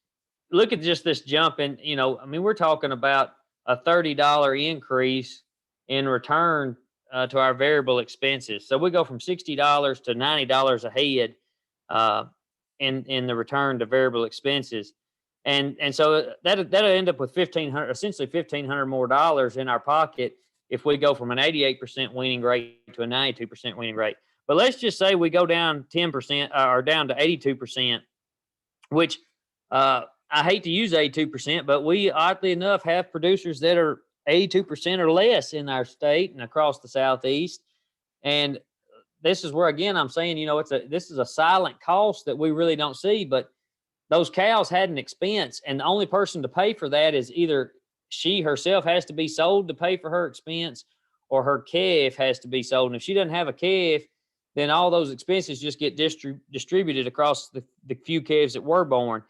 look at just this jump in, I mean, we're talking about a $30 increase in return to our variable expenses. So we go from $60 to $90 a head in the return to variable expenses. And so that'll end up with essentially $1,500 more dollars in our pocket if we go from an 88% weaning rate to a 92% weaning rate. But let's just say we go down 10% or down to 82%, which I hate to use 82%, but we oddly enough have producers that are 82% or less in our state and across the Southeast. And this is where, again, I'm saying, this is a silent cost that we really don't see, but those cows had an expense, and the only person to pay for that is either she herself has to be sold to pay for her expense, or her calf has to be sold. And if she doesn't have a calf, then all those expenses just get distributed across the few calves that were born.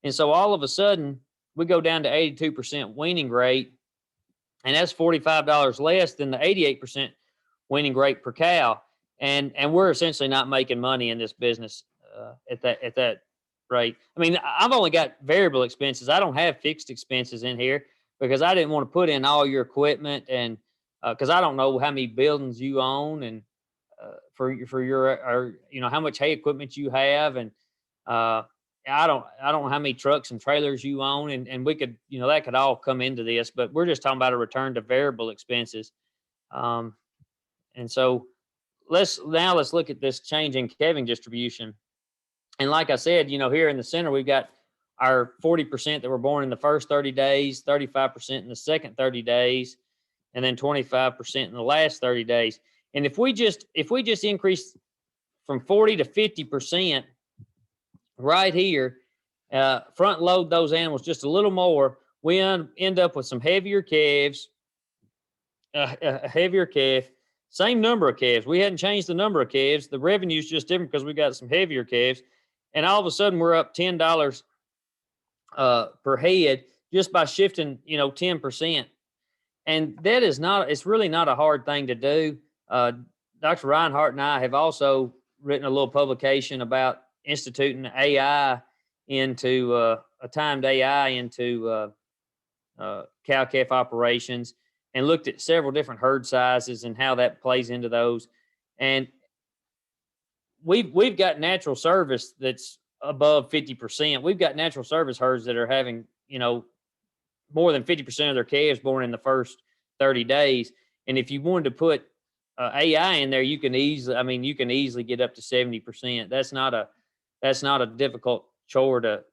And so all of a sudden we go down to 82% weaning rate, and that's $45 less than the 88% weaning rate per cow. And we're essentially not making money in this business at that rate. I mean, I've only got variable expenses. I don't have fixed expenses in here because I didn't want to put in all your equipment, and because I don't know how many buildings you own, and for your, or how much hay equipment you have, and I don't know how many trucks and trailers you own, and we could, that could all come into this, but we're just talking about a return to variable expenses. And so let's look at this change in calving distribution. And like I said, here in the center, we've got our 40% that were born in the first 30 days, 35% in the second 30 days, and then 25% in the last 30 days. And if we just increase from 40 to 50% right here, front load those animals just a little more, we end up with some heavier calves, a heavier calf, same number of calves. We hadn't changed the number of calves. The revenue is just different because we got some heavier calves. And all of a sudden we're up $10 per head just by shifting, 10%. And that is it's really not a hard thing to do. Dr. Reinhardt and I have also written a little publication about instituting AI into a timed AI into cow-calf operations, and looked at several different herd sizes and how that plays into those. And we've got natural service that's above 50%. We've got natural service herds that are having, more than 50% of their calves born in the first 30 days. And if you wanted to put AI in there, you can easily get up to 70%. That's not that's not a difficult chore to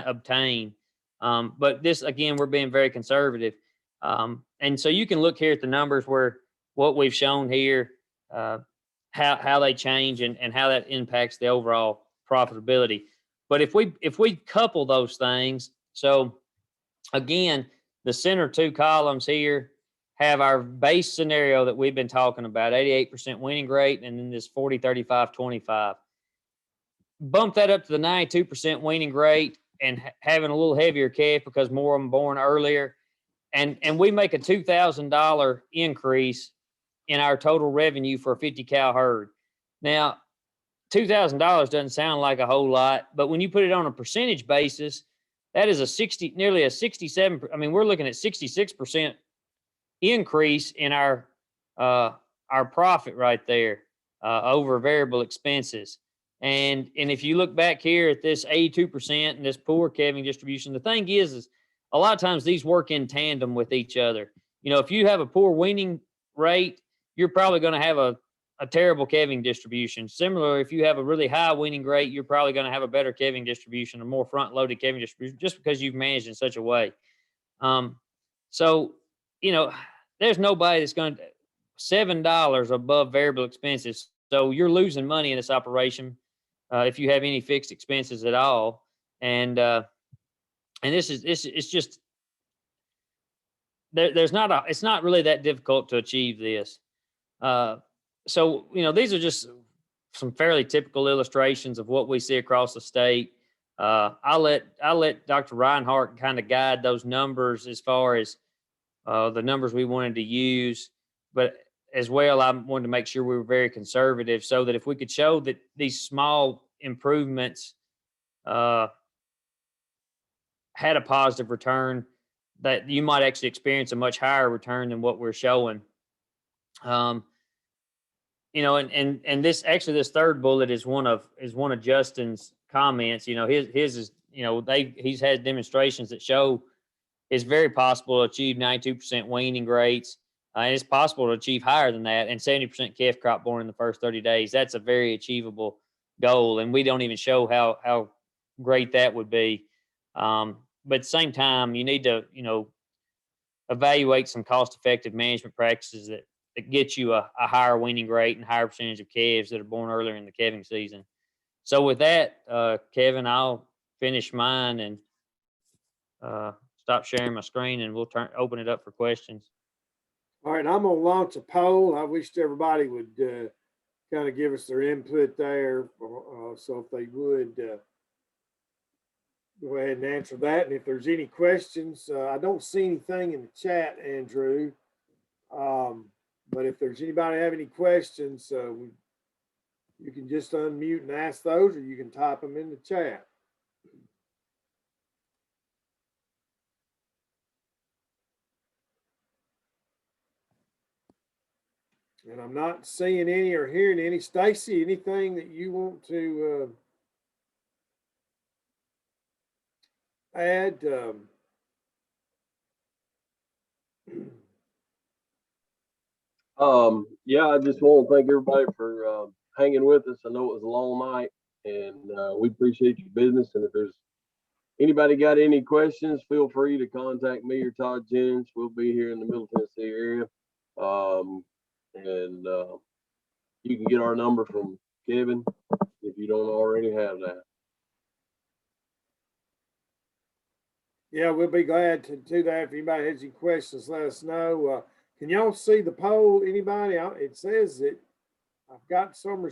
obtain. But this, again, we're being very conservative. And so you can look here at the numbers where what we've shown here, how they change and how that impacts the overall profitability. But if we couple those things, so again, the center two columns here have our base scenario that we've been talking about, 88% winning rate, and then this 40, 35, 25. Bump that up to the 92% winning rate and having a little heavier calf because more of them born earlier. And we make a $2,000 increase in our total revenue for a 50 cow herd. Now, $2,000 doesn't sound like a whole lot, but when you put it on a percentage basis, that is nearly a 67. I mean, we're looking at 66% increase in our profit right there over variable expenses. And if you look back here at this 82% and this poor calving distribution, the thing is a lot of times these work in tandem with each other. You know, if you have a poor weaning rate, you're probably going to have a terrible calving distribution. Similar, if you have a really high weaning rate, you're probably going to have a better calving distribution, a more front-loaded calving distribution, just because you've managed in such a way. So, you know, there's nobody that's going to $7 above variable expenses. So you're losing money in this operation if you have any fixed expenses at all. And this is it's just it's not really that difficult to achieve this. So, you know, these are just some fairly typical illustrations of what we see across the state. I'll let Dr. Reinhardt kind of guide those numbers as far as the numbers we wanted to use, but as well, I wanted to make sure we were very conservative so that if we could show that these small improvements had a positive return, that you might actually experience a much higher return than what we're showing. You know, and this actually, this third bullet is one of Justin's comments. You know, his is, you know, he's had demonstrations that show it's very possible to achieve 92% weaning rates. And it's possible to achieve higher than that, and 70% calf crop born in the first 30 days. That's a very achievable goal, and we don't even show how great that would be. But at the same time, you need to, you know, evaluate some cost-effective management practices that get you a higher weaning rate and higher percentage of calves that are born earlier in the calving season. So with that, Kevin, I'll finish mine and stop sharing my screen, and we'll open it up for questions. All right, I'm gonna launch a poll. I wish everybody would kind of give us their input there. So if they would go ahead and answer that. And if there's any questions, I don't see anything in the chat, Andrew. But if there's anybody have any questions, you can just unmute and ask those, or you can type them in the chat. And I'm not seeing any or hearing any. Stacy, anything that you want to add? Yeah, I just want to thank everybody for hanging with us. I know it was a long night, and we appreciate your business. And if there's anybody got any questions, feel free to contact me or Todd Jennings. We'll be here in the Middle Tennessee area. And you can get our number from Kevin if you don't already have that. Yeah, we'll be glad to do that. If anybody has any questions, let us know. Can y'all see the poll? Anybody? It says that I've got some